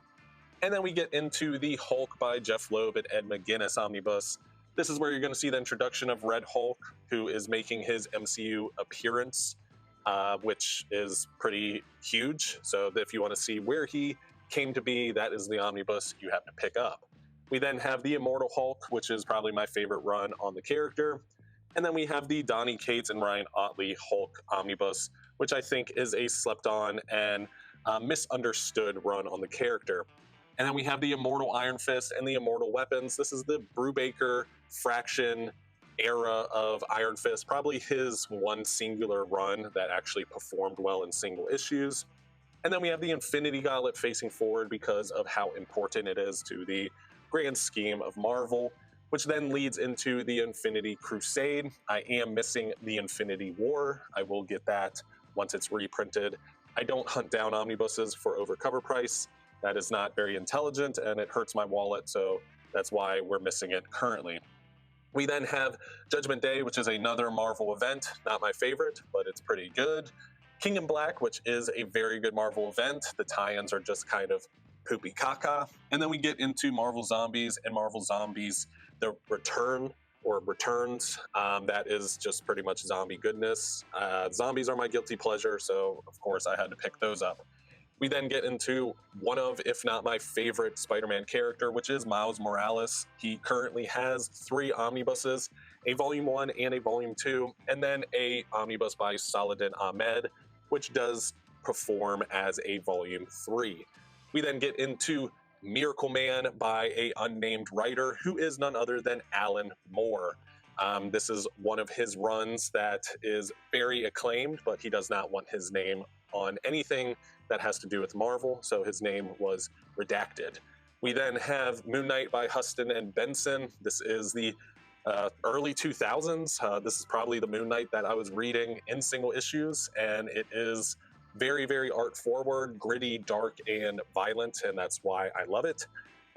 And then we get into the Hulk by Jeff Loeb and Ed McGuinness omnibus. This is where you're going to see the introduction of Red Hulk, who is making his MCU appearance, which is pretty huge. So if you want to see where he came to be, that is the omnibus you have to pick up. We then have the Immortal Hulk, which is probably my favorite run on the character. And then we have the Donny Cates and Ryan Ottley Hulk omnibus, which I think is a slept on and misunderstood run on the character. And then we have the Immortal Iron Fist and the Immortal Weapons. This is the Brubaker Fraction era of Iron Fist, probably his one singular run that actually performed well in single issues. And then we have the Infinity Gauntlet facing forward because of how important it is to the grand scheme of Marvel, which then leads into the Infinity Crusade. I am missing the Infinity War. I will get that once it's reprinted. I don't hunt down omnibuses for over cover price. That is not very intelligent, and it hurts my wallet, so that's why we're missing it currently. We then have Judgment Day, which is another Marvel event. Not my favorite, but it's pretty good. King in Black, which is a very good Marvel event. The tie-ins are just kind of poopy caca. And then we get into Marvel Zombies and Marvel Zombies The Return, or Returns. That is just pretty much zombie goodness. Zombies are my guilty pleasure, so of course I had to pick those up. We then get into one of, if not my favorite Spider-Man character, which is Miles Morales. He currently has 3 omnibuses, a Volume 1 and a Volume 2, and then a omnibus by Saladin Ahmed, which does perform as a Volume 3. We then get into Miracle Man by a unnamed writer who is none other than Alan Moore. This is one of his runs that is very acclaimed, but he does not want his name on anything that has to do with Marvel, so his name was redacted. We then have Moon Knight by Huston and Benson. This is the early 2000s. This is probably the Moon Knight that I was reading in single issues, and it is very, very art forward, gritty, dark, and violent, and that's why I love it.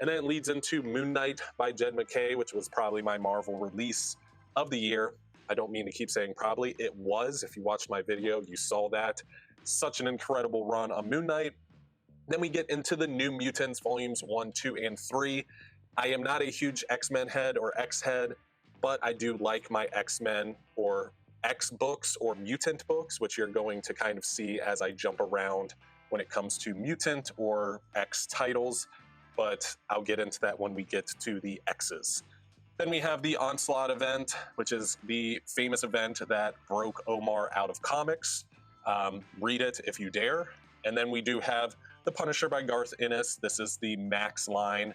And then it leads into Moon Knight by Jed MacKay, which was probably my Marvel release of the year. I don't mean to keep saying probably. It was. If you watched my video, you saw that. Such an incredible run on Moon Knight. Then we get into the New Mutants volumes 1, 2, and 3. I am not a huge X-Men head or X-head, but I do like my X-Men or X books or mutant books, which you're going to kind of see as I jump around when it comes to mutant or X titles, but I'll get into that when we get to the X's. Then we have the Onslaught event, which is the famous event that broke Omar out of comics. Read it if you dare. And then we do have The Punisher by Garth Ennis. This is the Max line.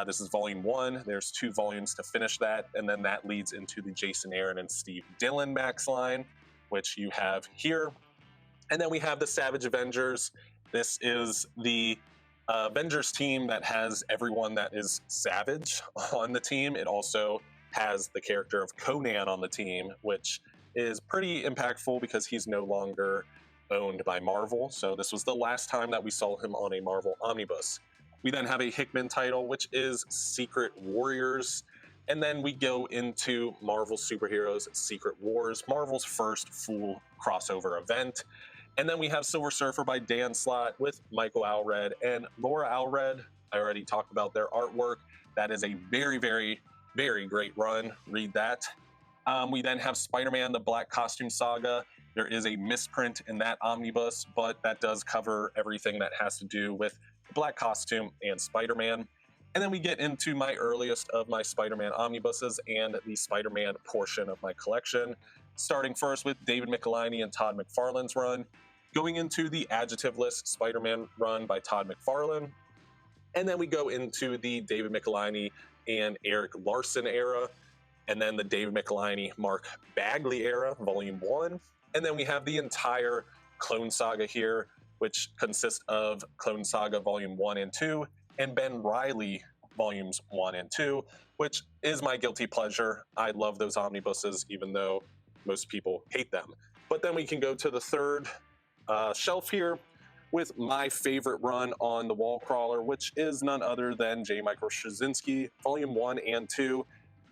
This is volume 1. There's 2 volumes to finish that, and then that leads into the Jason Aaron and Steve Dillon Max line, which you have here. And then we have the Savage Avengers. This is the Avengers team that has everyone that is Savage on the team. It also has the character of Conan on the team, which is pretty impactful because he's no longer owned by Marvel. So this was the last time that we saw him on a Marvel omnibus. We then have a Hickman title, which is Secret Warriors. And then we go into Marvel Superheroes Secret Wars, Marvel's first full crossover event. And then we have Silver Surfer by Dan Slott with Michael Allred and Laura Allred. I already talked about their artwork. That is a very, very, very great run. Read that. We then have Spider-Man, the Black Costume Saga. There is a misprint in that omnibus, but that does cover everything that has to do with the Black Costume and Spider-Man. And then we get into my earliest of my Spider-Man omnibuses and the Spider-Man portion of my collection, starting first with David Michelinie and Todd McFarlane's run, going into the adjectiveless Spider-Man run by Todd McFarlane, and then we go into the David Michelinie and Eric Larson era, and then the David Michelinie, Mark Bagley era, volume 1, and then we have the entire Clone Saga here, which consists of Clone Saga volume 1 and 2, and Ben Reilly volumes 1 and 2, which is my guilty pleasure. I love those omnibuses, even though most people hate them. But then we can go to the third shelf here with my favorite run on the wall crawler, which is none other than J. Michael Straczynski, volume 1 and 2.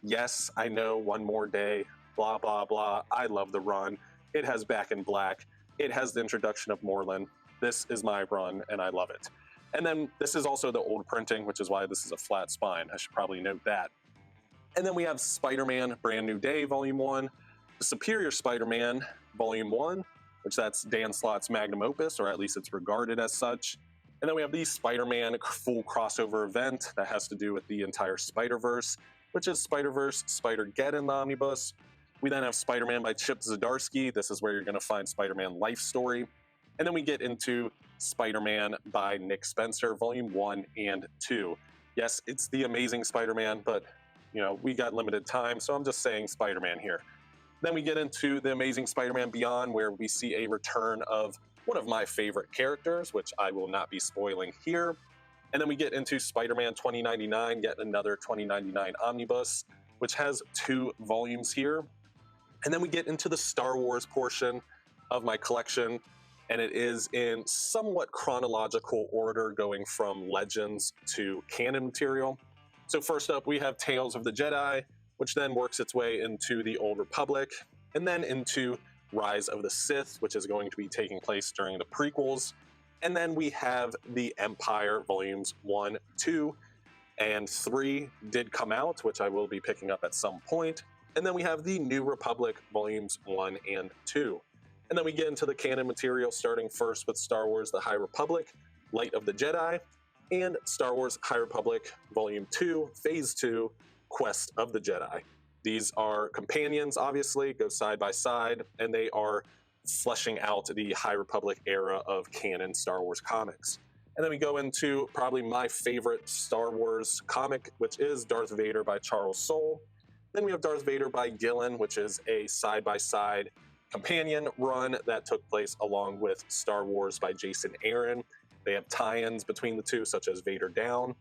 Yes, I know, One More Day, blah, blah, blah. I love the run. It has Back in Black. It has the introduction of Moreland. This is my run, and I love it. And then this is also the old printing, which is why this is a flat spine. I should probably note that. And then we have Spider-Man, Brand New Day, volume 1. The Superior Spider-Man, volume 1, which that's Dan Slott's magnum opus, or at least it's regarded as such. And then we have the Spider-Man full crossover event that has to do with the entire Spider-Verse, which is Spider-Verse Spider-Geddon omnibus. We then have Spider-Man by Chip Zdarsky. This is where you're going to find Spider-Man life story. And then we get into Spider-Man by Nick Spencer, volume 1 and 2. Yes, it's the Amazing Spider-Man, but we got limited time, so I'm just saying Spider-Man here. Then we get into the Amazing Spider-Man Beyond, where we see a return of one of my favorite characters, which I will not be spoiling here. And then we get into Spider-Man 2099, yet another 2099 omnibus, which has 2 volumes here. And then we get into the Star Wars portion of my collection, and it is in somewhat chronological order, going from Legends to canon material. So first up, we have Tales of the Jedi, which then works its way into the Old Republic, and then into Rise of the Sith, which is going to be taking place during the prequels. And then we have the Empire volumes 1, 2, and 3 did come out, which I will be picking up at some point. And then we have the New Republic volumes 1 and 2. And then we get into the canon material, starting first with Star Wars The High Republic, Light of the Jedi, and Star Wars High Republic Volume 2, Phase 2, Quest of the Jedi. These are companions, obviously, go side by side, and they are fleshing out the High Republic era of canon Star Wars comics. And then we go into probably my favorite Star Wars comic, which is Darth Vader by Charles Soule. Then we have Darth Vader by Gillen, which is a side-by-side companion run that took place along with Star Wars by Jason Aaron. They have tie-ins between the two, such as Vader Down.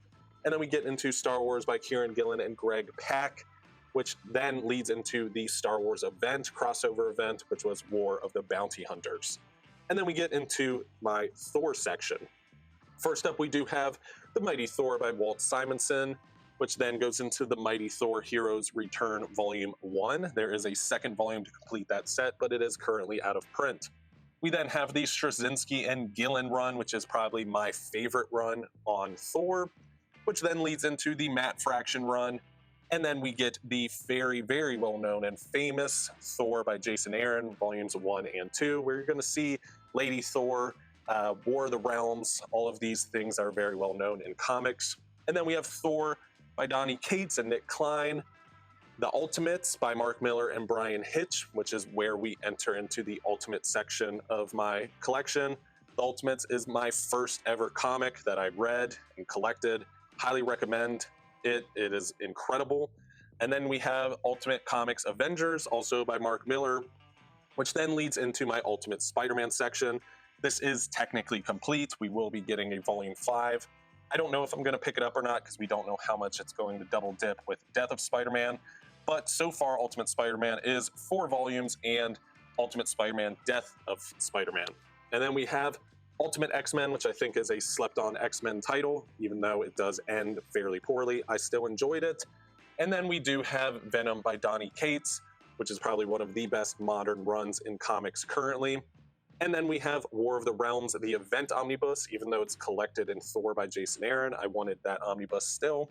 And then we get into Star Wars by Kieran Gillen and Greg Pak, which then leads into the Star Wars event, crossover event, which was War of the Bounty Hunters. And then we get into my Thor section. First up, we do have The Mighty Thor by Walt Simonson, which then goes into The Mighty Thor Heroes Return Volume 1. There is a second volume to complete that set, but it is currently out of print. We then have the Straczynski and Gillen run, which is probably my favorite run on Thor, which then leads into the Matt Fraction run. And then we get the very, very well-known and famous Thor by Jason Aaron, Volumes 1 and 2, where you're going to see Lady Thor, War of the Realms, all of these things are very well known in comics. And then we have Thor by Donny Cates and Nick Klein, The Ultimates by Mark Miller and Brian Hitch, which is where we enter into the Ultimate section of my collection. The Ultimates is my first ever comic that I read and collected. Highly recommend it. It is incredible. And then we have Ultimate Comics Avengers, also by Mark Miller, which then leads into my Ultimate Spider-Man section. This is technically complete. We will be getting a Volume 5. I don't know if I'm going to pick it up or not because we don't know how much it's going to double dip with Death of Spider-Man. But so far, Ultimate Spider-Man is 4 volumes and Ultimate Spider-Man Death of Spider-Man. And then we have Ultimate X-Men, which I think is a slept-on X-Men title. Even though it does end fairly poorly, I still enjoyed it. And then we do have Venom by Donny Cates, which is probably one of the best modern runs in comics currently. And then we have War of the Realms, the event omnibus. Even though it's collected in Thor by Jason Aaron, I wanted that omnibus still.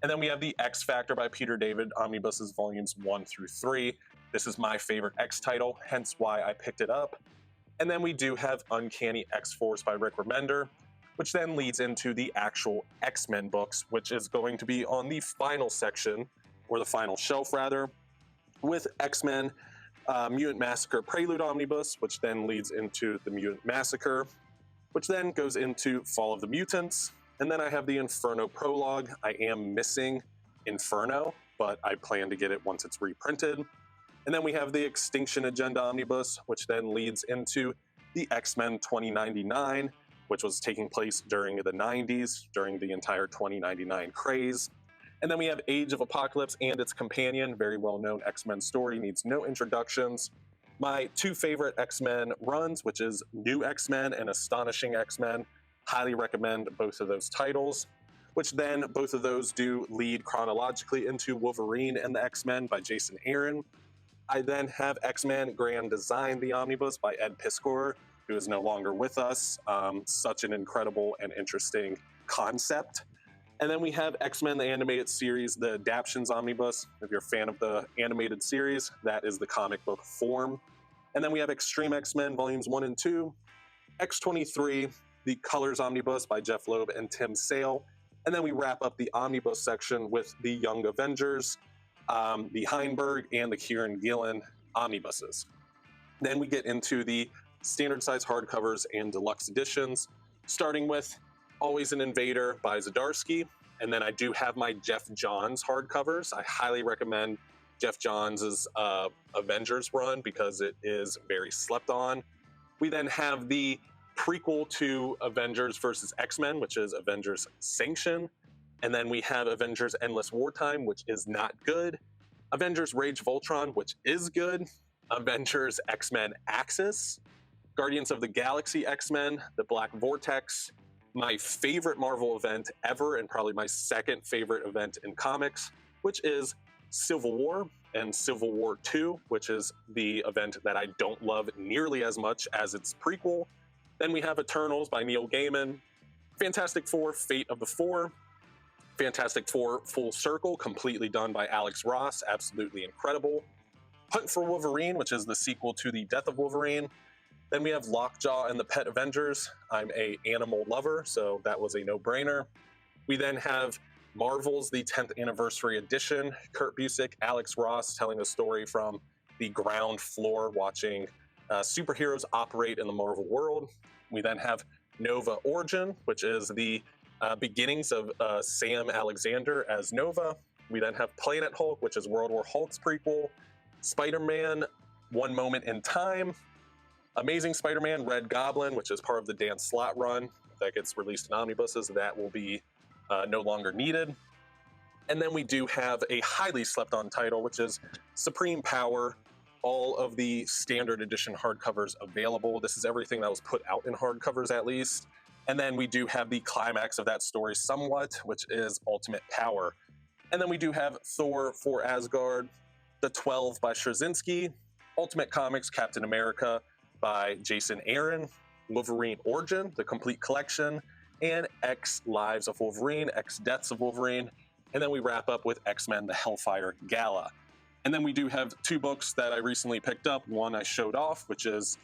And then we have the X Factor by Peter David, omnibuses volumes 1 through 3. This is my favorite X title, hence why I picked it up. And then we do have Uncanny X-Force by Rick Remender, which then leads into the actual X-Men books, which is going to be on the final section, or the final shelf rather, with X-Men Mutant Massacre Prelude Omnibus, which then leads into the Mutant Massacre, which then goes into Fall of the Mutants. And then I have the Inferno Prologue. I am missing Inferno, but I plan to get it once it's reprinted. And then we have the Extinction Agenda Omnibus, which then leads into the X-Men 2099, which was taking place during the 90s, during the entire 2099 craze. And then we have Age of Apocalypse and its companion, very well-known X-Men story, needs no introductions. My 2 favorite X-Men runs, which is New X-Men and Astonishing X-Men, highly recommend both of those titles, which then both of those do lead chronologically into Wolverine and the X-Men by Jason Aaron. I then have X-Men Grand Design, the Omnibus by Ed Piskor, who is no longer with us. Such an incredible and interesting concept. And then we have X-Men, the animated series, the Adaptions Omnibus. If you're a fan of the animated series, that is the comic book form. And then we have Extreme X-Men Volumes 1 and 2, X-23, the Colors Omnibus by Jeff Loeb and Tim Sale. And then we wrap up the Omnibus section with the Young Avengers, the Heinberg, and the Kieran Gillen Omnibuses. Then we get into the standard size hardcovers and deluxe editions, starting with Always an Invader by Zdarsky. And then I do have my Jeff Johns hardcovers. I highly recommend Jeff Johns' Avengers run because it is very slept on. We then have the prequel to Avengers versus X-Men, which is Avengers Sanction. And then we have Avengers Endless Wartime, which is not good. Avengers Rage of Ultron, which is good. Avengers X-Men Axis. Guardians of the Galaxy X-Men, The Black Vortex. My favorite Marvel event ever, and probably my second favorite event in comics, which is Civil War and Civil War 2, which is the event that I don't love nearly as much as its prequel. Then we have Eternals by Neil Gaiman, Fantastic Four, Fate of the Four, Fantastic Four Full Circle, completely done by Alex Ross, absolutely incredible. Hunt for Wolverine, which is the sequel to The Death of Wolverine. Then we have Lockjaw and the Pet Avengers. I'm an animal lover, so that was a no-brainer. We then have Marvel's The 10th Anniversary Edition, Kurt Busiek, Alex Ross telling a story from the ground floor, watching superheroes operate in the Marvel world. We then have Nova Origin, which is the beginnings of Sam Alexander as Nova. We then have Planet Hulk, which is World War Hulk's prequel. Spider-Man, One Moment in Time. Amazing Spider-Man, Red Goblin, which is part of the Dan Slott run. If that gets released in omnibuses, that will be no longer needed. And then we do have a highly slept on title, which is Supreme Power, all of the standard edition hardcovers available. This is everything that was put out in hardcovers at least. And then we do have the climax of that story somewhat, which is Ultimate Power. And then we do have Thor for Asgard, The 12 by Straczynski, Ultimate Comics Captain America by Jason Aaron, Wolverine Origin, the complete collection, and X Lives of Wolverine, X Deaths of Wolverine. And then we wrap up with X-Men The Hellfire Gala. And then we do have two books that I recently picked up. One I showed off, which is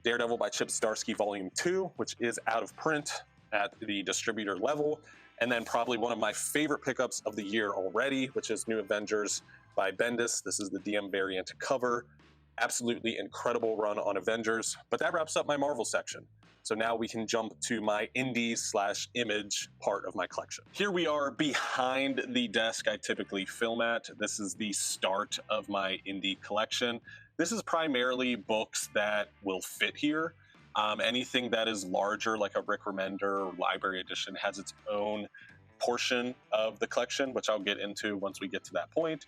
Daredevil by Chip Zdarsky Volume 2, which is out of print at the distributor level. And then probably one of my favorite pickups of the year already, which is New Avengers by Bendis. This is the DM variant cover. Absolutely incredible run on Avengers. But that wraps up my Marvel section. So now we can jump to my indie/image part of my collection. Here we are behind the desk I typically film at. This is the start of my indie collection. This is primarily books that will fit here. Anything that is larger, like a Rick Remender or library edition, has its own portion of the collection, which I'll get into once we get to that point.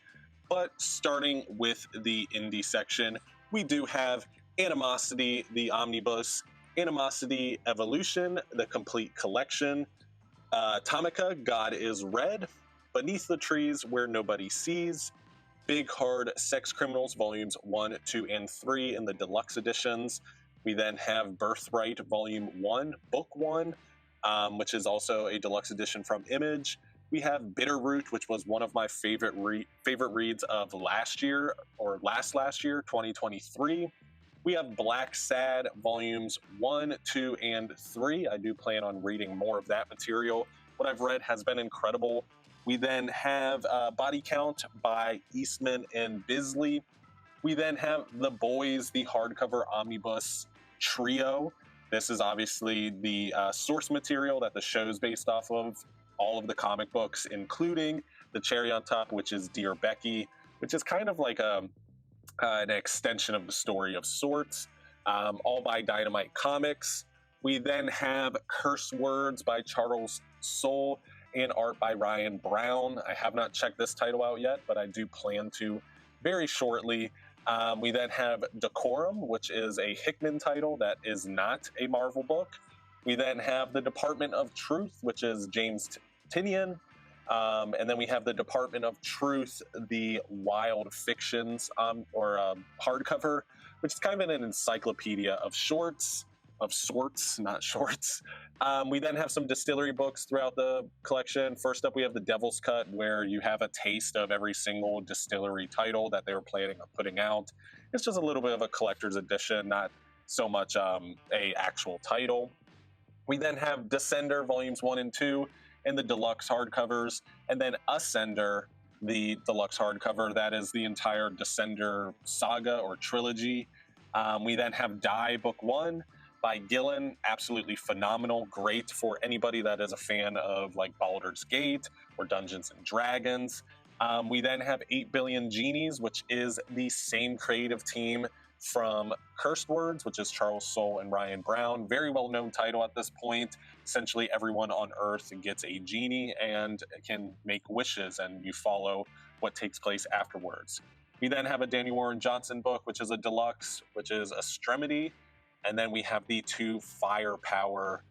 But starting with the indie section, we do have Animosity, the Omnibus, Animosity Evolution, the complete collection, Tomica, God is Red, Beneath the Trees Where Nobody Sees, Big Hard Sex Criminals Volumes 1, 2, and 3 in the deluxe editions. We then have Birthright Volume 1, Book 1, which is also a deluxe edition from Image. We have Bitterroot, which was one of my favorite reads of last year, or last year, 2023. We have Black Sad Volumes 1, 2, and 3. I do plan on reading more of that material. What I've read has been incredible. We then have Body Count by Eastman and Bisley. We then have The Boys, the hardcover omnibus trio. This is obviously the source material that the show is based off of. All of the comic books, including the cherry on top, which is Dear Becky, which is kind of like an extension of the story of sorts, all by Dynamite Comics. We then have Curse Words by Charles Soule and art by Ryan Brown. I have not checked this title out yet, but I do plan to very shortly. We then have Decorum, which is a Hickman title that is not a Marvel book. We then have The Department of Truth, which is James Tinian. And then we have The Department of Truth, the Wild Fictions hardcover, which is kind of an encyclopedia of sorts, not shorts. We then have some distillery books throughout the collection. First up, we have The Devil's Cut, where you have a taste of every single distillery title that they were planning on putting out. It's just a little bit of a collector's edition, not so much a actual title. We then have Descender Volumes 1 and 2 in the deluxe hardcovers, and then Ascender, the deluxe hardcover. That is the entire Descender saga or trilogy. We then have Die Book 1 by Gillen, absolutely phenomenal, great for anybody that is a fan of like Baldur's Gate or Dungeons and Dragons. We then have 8 Billion Genies, which is the same creative team from Cursed Words, which is Charles Soule and Ryan Brown. Very well-known title at this point. Essentially, everyone on Earth gets a genie and can make wishes, and you follow what takes place afterwards. We then have a Daniel Warren Johnson book, which is a deluxe, which is Extremity. And then we have the two Firepower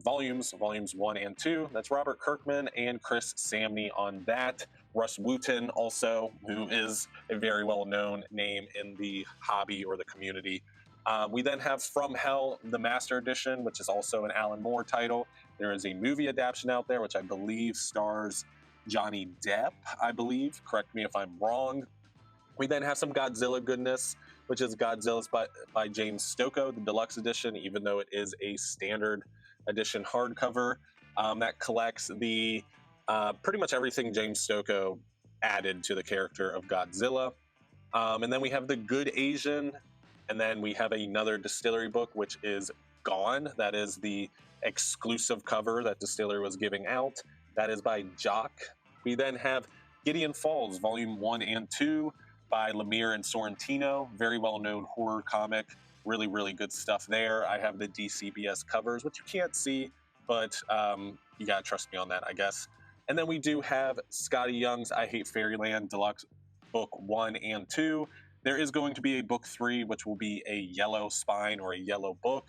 volumes 1 and 2. That's Robert Kirkman and Chris Samney on that. Russ Wooten also, who is a very well-known name in the hobby or the community. We then have From Hell, the Master Edition, which is also an Alan Moore title. There is a movie adaptation out there, which I believe stars Johnny Depp, I believe. Correct me if I'm wrong. We then have some Godzilla goodness, which is Godzilla's by James Stokoe, the deluxe edition, even though it is a standard edition hardcover that collects the pretty much everything James Stokoe added to the character of Godzilla. And then we have The Good Asian, and then we have another distillery book, which is Gone. That is the exclusive cover that Distillery was giving out. That is by Jock. We then have Gideon Falls, Volume 1 and 2 by Lemire and Sorrentino. Very well-known horror comic. Really, really good stuff there. I have the DCBS covers, which you can't see, but you gotta trust me on that, I guess. And then we do have Scotty Young's I Hate Fairyland Deluxe Book 1 and 2. There is going to be a Book 3, which will be a yellow spine or a yellow book,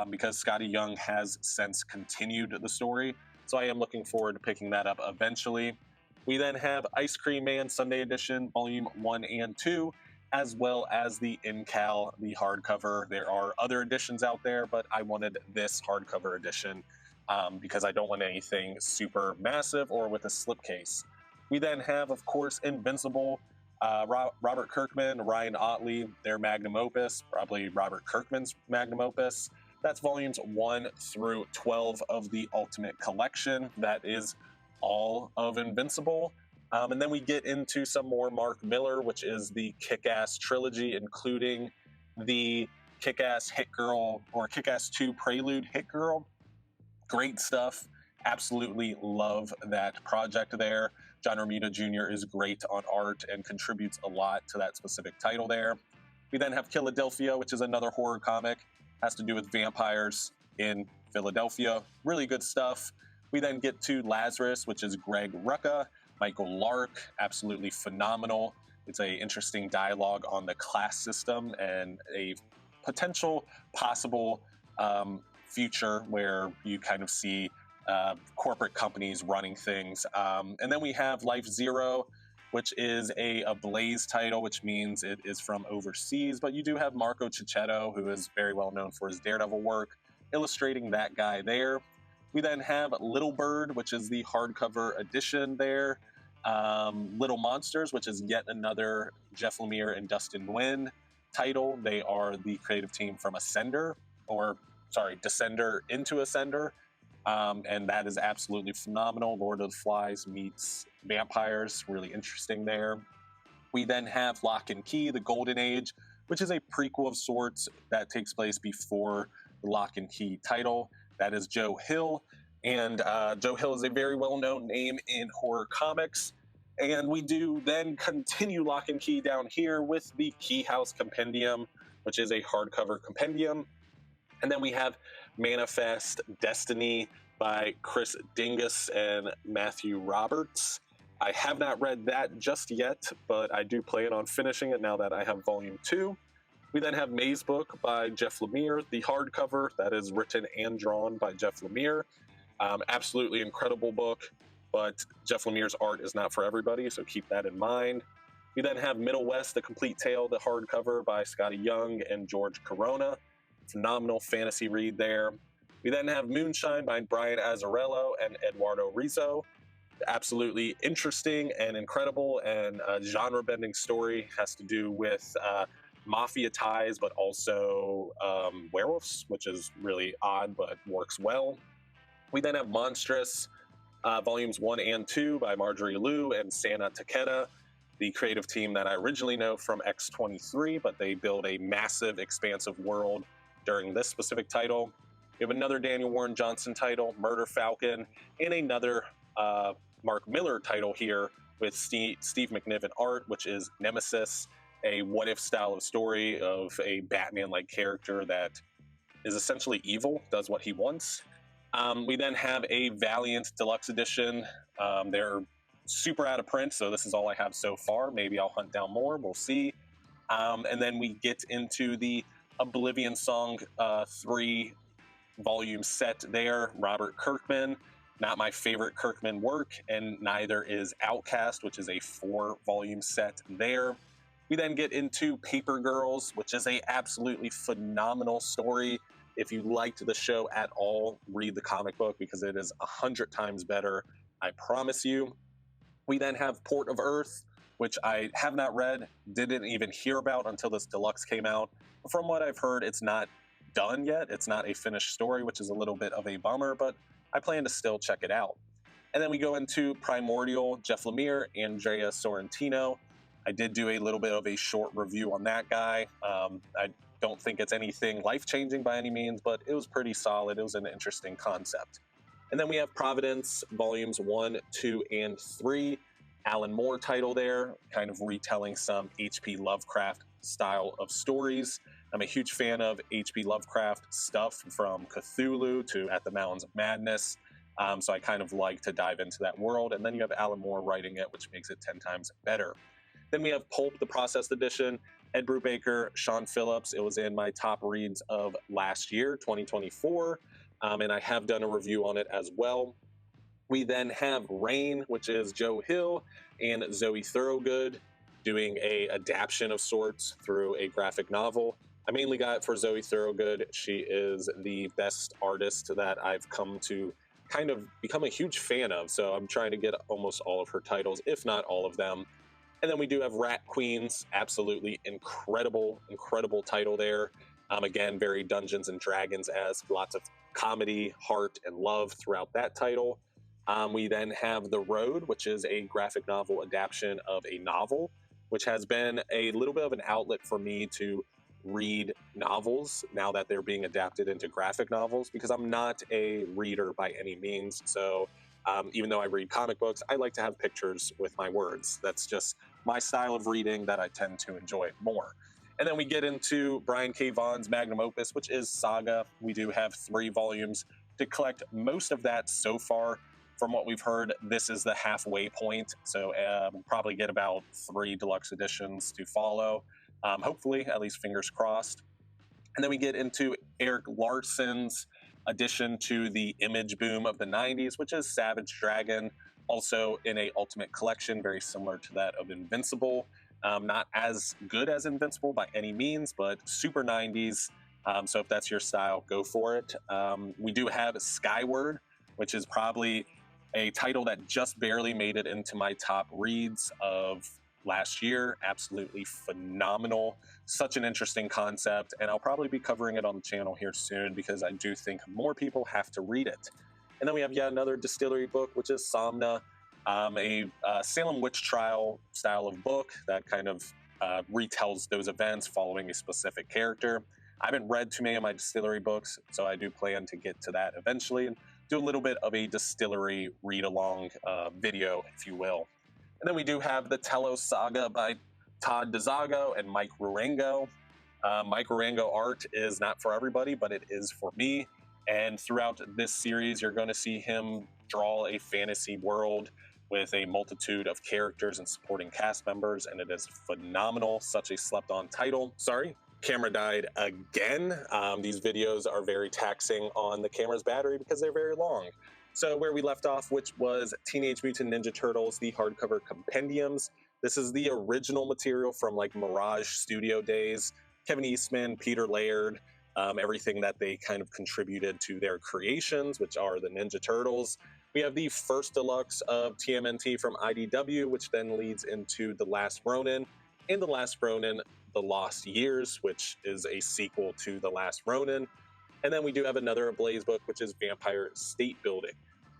because Scotty Young has since continued the story. So I am looking forward to picking that up eventually. We then have Ice Cream Man Sunday Edition, Volume 1 and 2, as well as the Incal, the hardcover. There are other editions out there, but I wanted this hardcover edition because I don't want anything super massive or with a slipcase. We then have, of course, Invincible, Robert Kirkman, Ryan Ottley, their magnum opus, probably Robert Kirkman's magnum opus. That's volumes 1 through 12 of the Ultimate Collection. That is all of Invincible. And then we get into some more Mark Millar, which is the Kick-Ass trilogy, including the Kick-Ass Hit Girl or Kick-Ass 2 Prelude Hit Girl. Great stuff. Absolutely love that project there. John Romita Jr. is great on art and contributes a lot to that specific title there. We then have Philadelphia, which is another horror comic. Has to do with vampires in Philadelphia. Really good stuff. We then get to Lazarus, which is Greg Rucka, Michael Lark, absolutely phenomenal. It's an interesting dialogue on the class system and a potential possible future where you kind of see corporate companies running things. And then we have Life Zero, which is a Blaze title, which means it is from overseas. But you do have Marco Cicchetto, who is very well known for his Daredevil work, illustrating that guy there. We then have Little Bird, which is the hardcover edition there. Little Monsters, which is yet another Jeff Lemire and Dustin Nguyen title. They are the creative team from Descender into Ascender. And that is absolutely phenomenal. Lord of the Flies meets vampires, really interesting there. We then have Lock and Key, The Golden Age, which is a prequel of sorts that takes place before the Lock and Key title. That is Joe Hill, and Joe Hill is a very well-known name in horror comics. And we do then continue Lock and Key down here with the Key House Compendium, which is a hardcover compendium. And then we have Manifest Destiny by Chris Dingus and Matthew Roberts. I have not read that just yet, but I do plan on finishing it now that I have volume 2. We then have Maze Book by Jeff Lemire, the hardcover that is written and drawn by Jeff Lemire. Absolutely incredible book, but Jeff Lemire's art is not for everybody, so keep that in mind. We then have Middle West, The Complete Tale, the hardcover by Scotty Young and George Corona. Phenomenal fantasy read there. We then have Moonshine by Brian Azzarello and Eduardo Rizzo. Absolutely interesting and incredible and a genre-bending story. Has to do with mafia ties, but also werewolves, which is really odd, but works well. We then have Monstrous, volumes 1 and 2 by Marjorie Liu and Sana Takeda, the creative team that I originally know from X-23, but they build a massive, expansive world during this specific title. We have another Daniel Warren Johnson title, Murder Falcon, and another Mark Millar title here with Steve McNiven art, which is Nemesis, a what-if style of story of a Batman-like character that is essentially evil, does what he wants. We then have a Valiant Deluxe Edition. They're super out of print, so this is all I have so far. Maybe I'll hunt down more, we'll see. And then we get into the Oblivion Song 3 volume set there, Robert Kirkman. Not my favorite Kirkman work, and neither is Outcast, which is a 4-volume set there. We then get into Paper Girls, which is a absolutely phenomenal story. If you liked the show at all, read the comic book because it is 100 times better, I promise you. We then have Port of Earth, which I have not read, didn't even hear about until this deluxe came out. From what I've heard, it's not done yet. It's not a finished story, which is a little bit of a bummer, but I plan to still check it out. And then we go into Primordial, Jeff Lemire, Andrea Sorrentino. I did do a little bit of a short review on that guy. I don't think it's anything life-changing by any means, but it was pretty solid. It was an interesting concept. And then we have Providence, volumes 1, 2, and 3. Alan Moore title there, kind of retelling some H.P. Lovecraft style of stories. I'm a huge fan of H.P. Lovecraft stuff, from Cthulhu to At the Mountains of Madness. So I kind of like to dive into that world. And then you have Alan Moore writing it, which makes it 10 times better. Then we have Pulp, the processed edition. Ed Brubaker, Sean Phillips. It was in my top reads of last year, 2024. And I have done a review on it as well. We then have Rain, which is Joe Hill and Zoe Thorogood doing a adaptation of sorts through a graphic novel. I mainly got it for Zoe Thorogood. She is the best artist that I've come to kind of become a huge fan of. So I'm trying to get almost all of her titles, if not all of them. And then we do have Rat Queens, absolutely incredible title there. Again, very Dungeons and Dragons as lots of comedy, heart, and love throughout that title. We then have The Road, which is a graphic novel adaptation of a novel, which has been a little bit of an outlet for me to read novels now that they're being adapted into graphic novels, because I'm not a reader by any means. So even though I read comic books, I like to have pictures with my words. That's just my style of reading that I tend to enjoy more. And then we get into Brian K. Vaughan's magnum opus, which is Saga. We do have 3 volumes to collect most of that so far. From what we've heard, this is the halfway point. So we'll probably get about 3 deluxe editions to follow. Hopefully, at least fingers crossed. And then we get into Eric Larson's addition to the image boom of the 90s, which is Savage Dragon, also in a Ultimate Collection, very similar to that of Invincible. Not as good as Invincible by any means, but super 90s. So if that's your style, go for it. We do have Skyward, which is probably a title that just barely made it into my top reads of last year. Absolutely phenomenal. Such an interesting concept, and I'll probably be covering it on the channel here soon because I do think more people have to read it. And then we have yet another distillery book, which is Somna, a Salem witch trial style of book that kind of retells those events following a specific character. I haven't read too many of my distillery books, so I do plan to get to that eventually and do a little bit of a distillery read-along video, if you will. And then we do have the Telos Saga by Todd DeZago and Mike Ruengo. Mike Ruengo art is not for everybody, but it is for me. And throughout this series, you're going to see him draw a fantasy world with a multitude of characters and supporting cast members, and it is phenomenal. Such a slept-on title. Sorry, camera died again. These videos are very taxing on the camera's battery because they're very long. So where we left off, which was Teenage Mutant Ninja Turtles, the hardcover compendiums. This is the original material from like Mirage Studio days. Kevin Eastman, Peter Laird, everything that they kind of contributed to their creations, which are the Ninja Turtles. We have the first deluxe of TMNT from IDW, which then leads into The Last Ronin, and The Last Ronin, The Lost Years, which is a sequel to The Last Ronin. And then we do have another Ablaze book, which is Vampire State Building.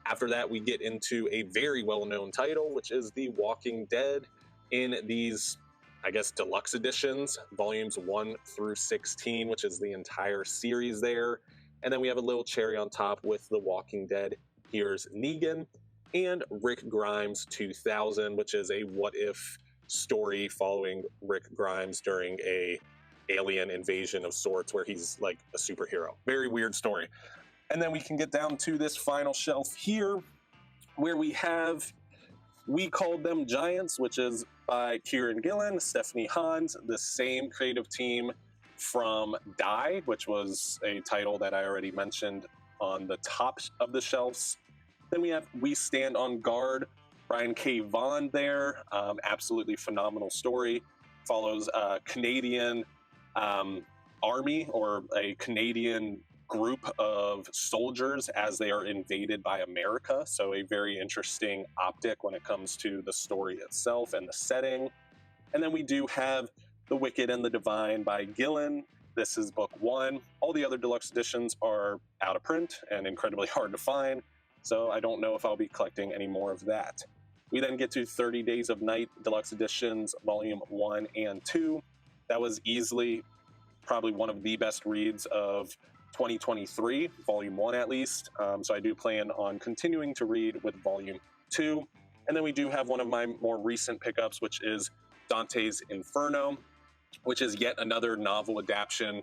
After that, we get into a very well-known title, which is The Walking Dead in these, I guess, deluxe editions, volumes 1 through 16, which is the entire series there. And then we have a little cherry on top with The Walking Dead, Here's Negan, and Rick Grimes 2000, which is a what-if story following Rick Grimes during a alien invasion of sorts where he's like a superhero. Very weird story. And then we can get down to this final shelf here where we have We Called Them Giants, which is by Kieran Gillen, Stephanie Hans, the same creative team from Die, which was a title that I already mentioned on the top of the shelves. Then we have We Stand on Guard, Brian K. Vaughan there. Absolutely phenomenal story. Follows a Canadian army, or a Canadian group of soldiers as they are invaded by America. So a very interesting optic when it comes to the story itself and the setting. And then we do have The Wicked and the Divine by Gillen. This is book 1. All the other deluxe editions are out of print and incredibly hard to find, so I don't know if I'll be collecting any more of that. We then get to 30 Days of Night deluxe editions, volume 1 and 2. That was easily probably one of the best reads of 2023, volume 1 at least. So I do plan on continuing to read with volume 2. And then we do have one of my more recent pickups, which is Dante's Inferno, which is yet another novel adaptation,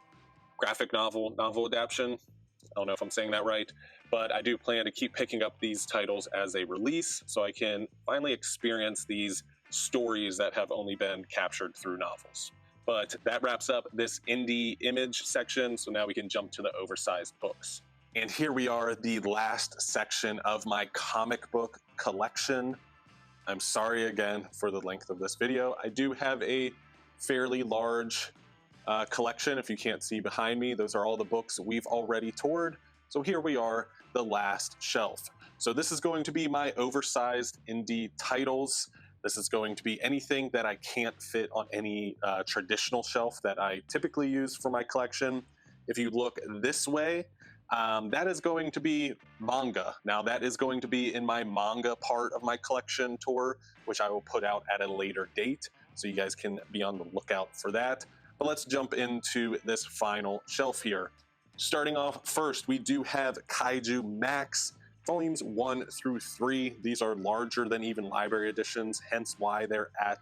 graphic novel adaptation. I don't know if I'm saying that right, but I do plan to keep picking up these titles as they release so I can finally experience these stories that have only been captured through novels. But that wraps up this indie image section, so now we can jump to the oversized books. And here we are, the last section of my comic book collection. I'm sorry again for the length of this video. I do have a fairly large collection. If you can't see behind me, those are all the books we've already toured. So here we are, the last shelf. So this is going to be my oversized indie titles. This is going to be anything that I can't fit on any traditional shelf that I typically use for my collection. If you look this way, that is going to be manga. Now that is going to be in my manga part of my collection tour, which I will put out at a later date. So you guys can be on the lookout for that. But let's jump into this final shelf here. Starting off first, we do have Kaiju Max, volumes 1 through 3. These are larger than even library editions, hence why they're at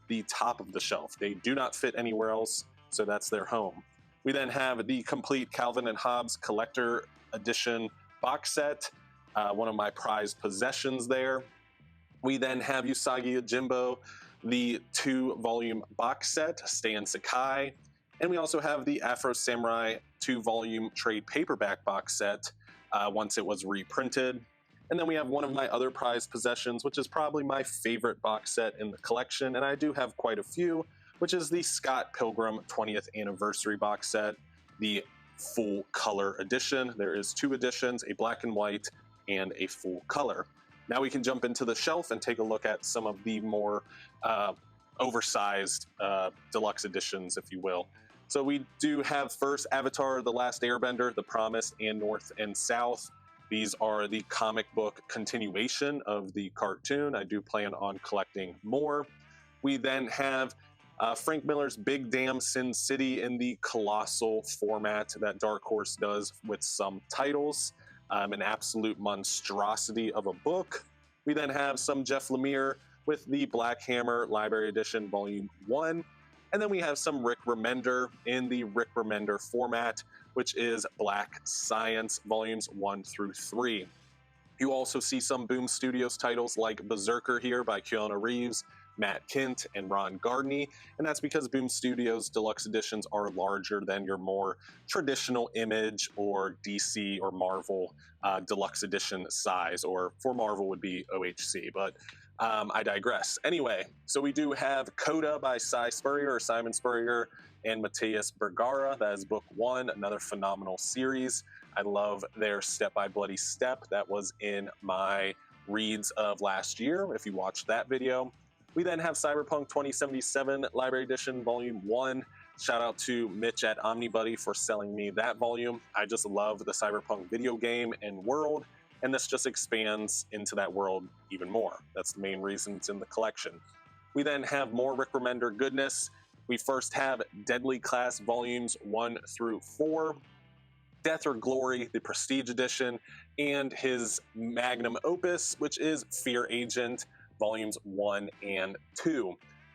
the top of the shelf. They do not fit anywhere else, so that's their home. We then have the complete Calvin and Hobbes Collector Edition box set, one of my prized possessions there. We then have Usagi Yojimbo, the 2-volume box set, Stay and Sakai. And we also have the Afro Samurai 2-volume trade paperback box set once it was reprinted. And then we have one of my other prized possessions, which is probably my favorite box set in the collection, and I do have quite a few, which is the Scott Pilgrim 20th Anniversary box set, the full color edition. There is 2 editions, a black and white and a full color. Now we can jump into the shelf and take a look at some of the more oversized deluxe editions, if you will. So we do have first Avatar, The Last Airbender, The Promise, and North and South. These are the comic book continuation of the cartoon. I do plan on collecting more. We then have Frank Miller's Big Damn Sin City in the colossal format that Dark Horse does with some titles. An absolute monstrosity of a book. We then have some Jeff Lemire with the Black Hammer Library Edition Volume 1. And then we have some Rick Remender in the Rick Remender format, which is Black Science Volumes 1 through 3. You also see some Boom Studios titles like Berserker here by Keanu Reeves, Matt Kint, and Ron Gardney, and that's because Boom Studios deluxe editions are larger than your more traditional Image or DC or Marvel deluxe edition size, or for Marvel would be OHC, but I digress. Anyway, so we do have Coda by Simon Spurrier, and Matthias Bergara. That is book 1, another phenomenal series. I love their Step by Bloody Step. That was in my reads of last year, if you watched that video. We then have Cyberpunk 2077 Library Edition Volume 1. Shout out to Mitch at Omnibuddy for selling me that volume. I just love the Cyberpunk video game and world, and this just expands into that world even more. That's the main reason it's in the collection. We then have more Rick Remender goodness. We first have Deadly Class Volumes 1 through 4, Death or Glory, the Prestige Edition, and his magnum opus, which is Fear Agent, Volumes 1 and 2.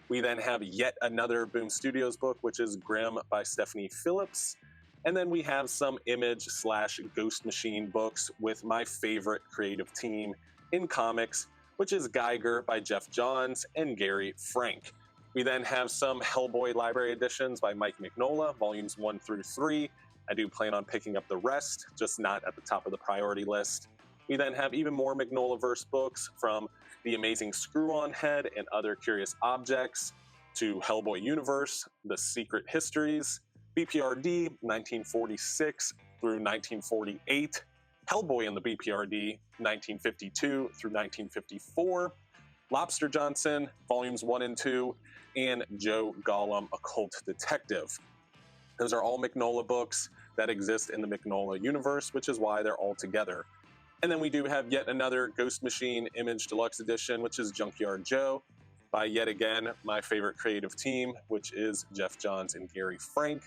We then have yet another Boom Studios book, which is Grimm by Stephanie Phillips. And then we have some Image/Ghost Machine books with my favorite creative team in comics, which is Geiger by Jeff Johns and Gary Frank. We then have some Hellboy Library Editions by Mike Mignola, Volumes 1 through 3. I do plan on picking up the rest, just not at the top of the priority list. We then have even more Mignola-verse books, from The Amazing Screw-On Head and Other Curious Objects to Hellboy Universe, The Secret Histories, BPRD 1946 through 1948, Hellboy and the BPRD 1952 through 1954, Lobster Johnson Volumes 1 and 2, and Joe Gollum Occult Detective. Those are all Mignola books that exist in the Mignola universe, which is why they're all together. And then we do have yet another Ghost Machine Image Deluxe Edition, which is Junkyard Joe, by yet again my favorite creative team, which is Jeff Johns and Gary Frank.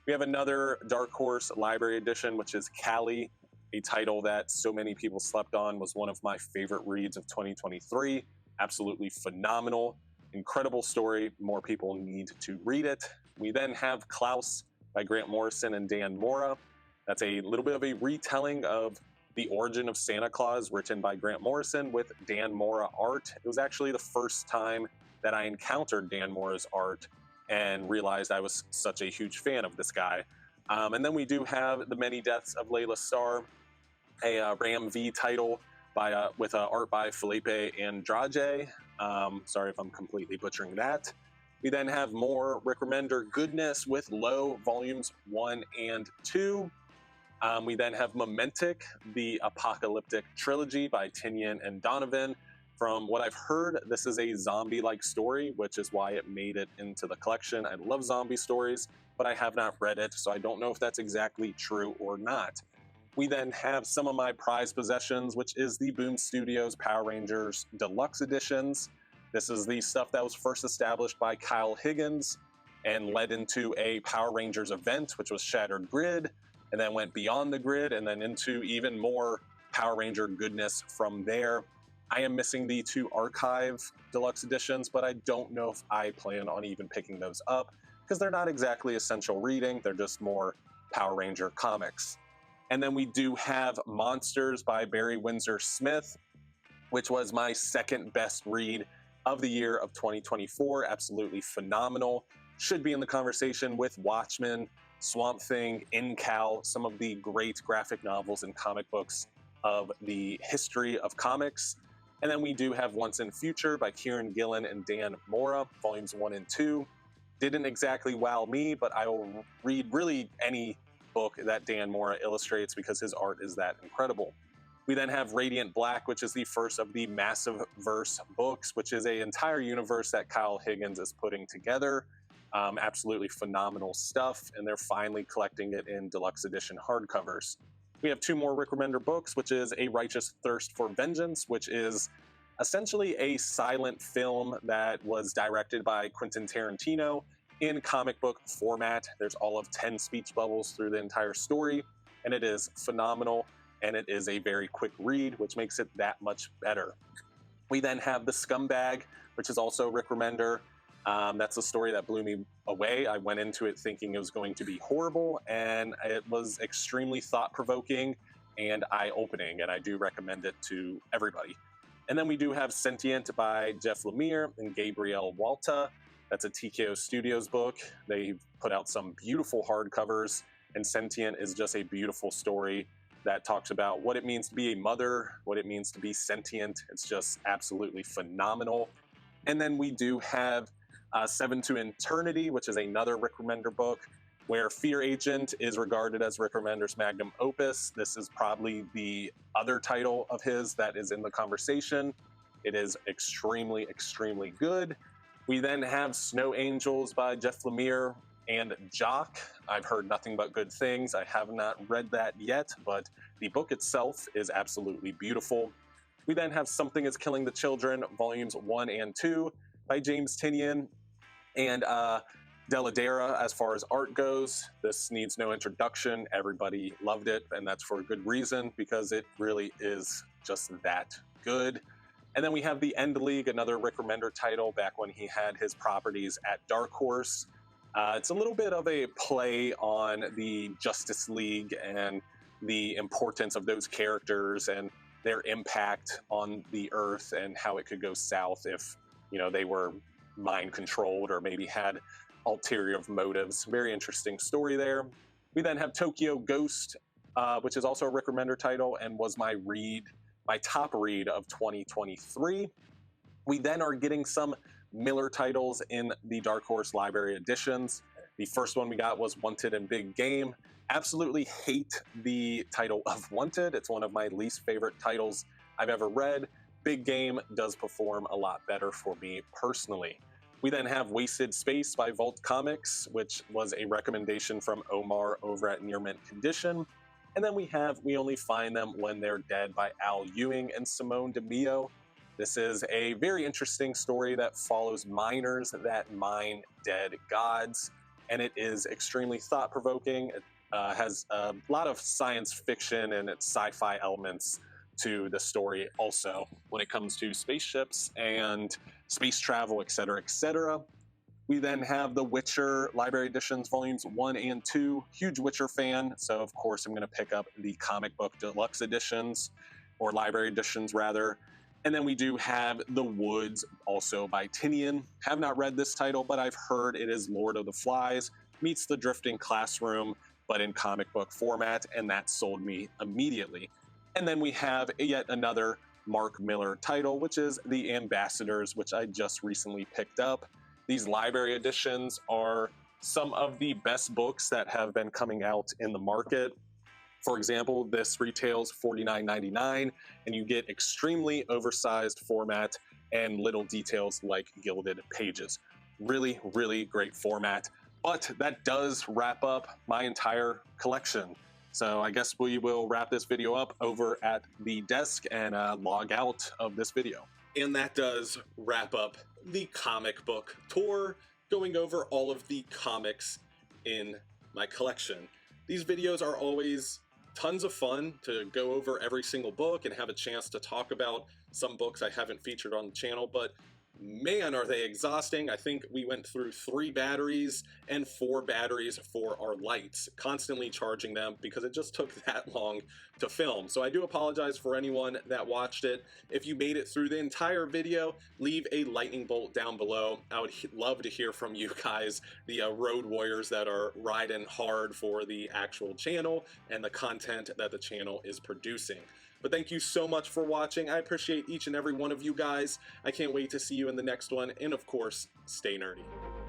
We have another Dark Horse Library Edition, which is Callie, a title that so many people slept on, was one of my favorite reads of 2023. Absolutely phenomenal, incredible story. More people need to read it. We then have Klaus by Grant Morrison and Dan Mora. That's a little bit of a retelling of The Origin of Santa Claus, written by Grant Morrison with Dan Mora art. It was actually the first time that I encountered Dan Mora's art and realized I was such a huge fan of this guy. And then we do have The Many Deaths of Layla Starr, a Ram V title with art by Felipe Andrade. Sorry if I'm completely butchering that. We then have more Rick Remender goodness with Low Volumes 1 and 2. We then have Momentic, the Apocalyptic Trilogy by Tinian and Donovan. From what I've heard, this is a zombie-like story, which is why it made it into the collection. I love zombie stories, but I have not read it, so I don't know if that's exactly true or not. We then have some of my prized possessions, which is the Boom Studios Power Rangers Deluxe Editions. This is the stuff that was first established by Kyle Higgins and led into a Power Rangers event, which was Shattered Grid, and then went beyond the grid and then into even more Power Ranger goodness from there. I am missing the 2 Archive Deluxe Editions, but I don't know if I plan on even picking those up because they're not exactly essential reading. They're just more Power Ranger comics. And then we do have Monsters by Barry Windsor Smith, which was my second best read of the year of 2024. Absolutely phenomenal. Should be in the conversation with Watchmen, Swamp Thing, Incal, some of the great graphic novels and comic books of the history of comics. And then we do have Once and Future by Kieran Gillen and Dan Mora, volumes 1 and 2. Didn't exactly wow me, but I will read really any book that Dan Mora illustrates because his art is that incredible. We then have Radiant Black, which is the first of the Massive Verse books, which is an entire universe that Kyle Higgins is putting together. Absolutely phenomenal stuff, and they're finally collecting it in deluxe edition hardcovers. We have 2 more Rick Remender books, which is A Righteous Thirst for Vengeance, which is essentially a silent film that was directed by Quentin Tarantino in comic book format. There's all of 10 speech bubbles through the entire story, and it is phenomenal, and it is a very quick read, which makes it that much better. We then have The Scumbag, which is also Rick Remender. That's a story that blew me away. I went into it thinking it was going to be horrible, and it was extremely thought-provoking and eye-opening, and I do recommend it to everybody. And then we do have Sentient by Jeff Lemire and Gabriel Walta. That's a TKO Studios book. They've put out some beautiful hardcovers, and Sentient is just a beautiful story that talks about what it means to be a mother, what it means to be sentient. It's just absolutely phenomenal. And then we do have Seven to Eternity, which is another Rick Remender book, where Fear Agent is regarded as Rick Remender's magnum opus. This is probably the other title of his that is in the conversation. It is extremely, extremely good. We then have Snow Angels by Jeff Lemire and Jock. I've heard nothing but good things. I have not read that yet, but the book itself is absolutely beautiful. We then have Something is Killing the Children, volumes 1 and 2 by James Tinian and Deladera. As far as art goes, this needs no introduction. Everybody loved it, and that's for a good reason, because it really is just that good. And then we have The End League, another Rick Remender title back when he had his properties at Dark Horse. It's a little bit of a play on the Justice League and the importance of those characters and their impact on the Earth and how it could go south if, you know, they were mind controlled or maybe had ulterior motives. Very interesting story there. We then have Tokyo Ghost, which is also a Rick Remender title and was my top read of 2023. We then are getting some Miller titles in the Dark Horse Library editions. The first one we got was Wanted and Big Game. Absolutely hate the title of Wanted. It's one of my least favorite titles I've ever read. Big Game does perform a lot better for me personally. We then have Wasted Space by Vault Comics, which was a recommendation from Omar over at Near Mint Condition. And then we have We Only Find Them When They're Dead by Al Ewing and Simone DeMio. This is a very interesting story that follows miners that mine dead gods. and it is extremely thought-provoking. It has a lot of science fiction and its sci-fi elements to the story also when it comes to spaceships and space travel, etc., etc. We then have The Witcher Library Editions Volumes 1 and 2. Huge Witcher fan, so of course I'm going to pick up the comic book deluxe editions, or library editions rather. And then we do have The Woods, also by Tinian. Have not read this title, but I've heard it is Lord of the Flies meets The Drifting Classroom, but in comic book format, and that sold me immediately. And then we have yet another Mark Millar title, which is The Ambassadors, which I just recently picked up. These library editions are some of the best books that have been coming out in the market. For example, this retails $49.99, and you get extremely oversized format and little details like gilded pages. Really, really great format. But that does wrap up my entire collection. So I guess we will wrap this video up over at the desk and log out of this video. And that does wrap up the comic book tour, going over all of the comics in my collection. These videos are always tons of fun to go over every single book and have a chance to talk about some books I haven't featured on the channel, but man, are they exhausting. I think we went through 3 batteries and 4 batteries for our lights, constantly charging them because it just took that long to film. So I do apologize for anyone that watched it. If you made it through the entire video, leave a lightning bolt down below. I would love to hear from you guys, the road warriors that are riding hard for the actual channel and the content that the channel is producing. But thank you so much for watching. I appreciate each and every one of you guys. I can't wait to see you in the next one. And of course, stay nerdy.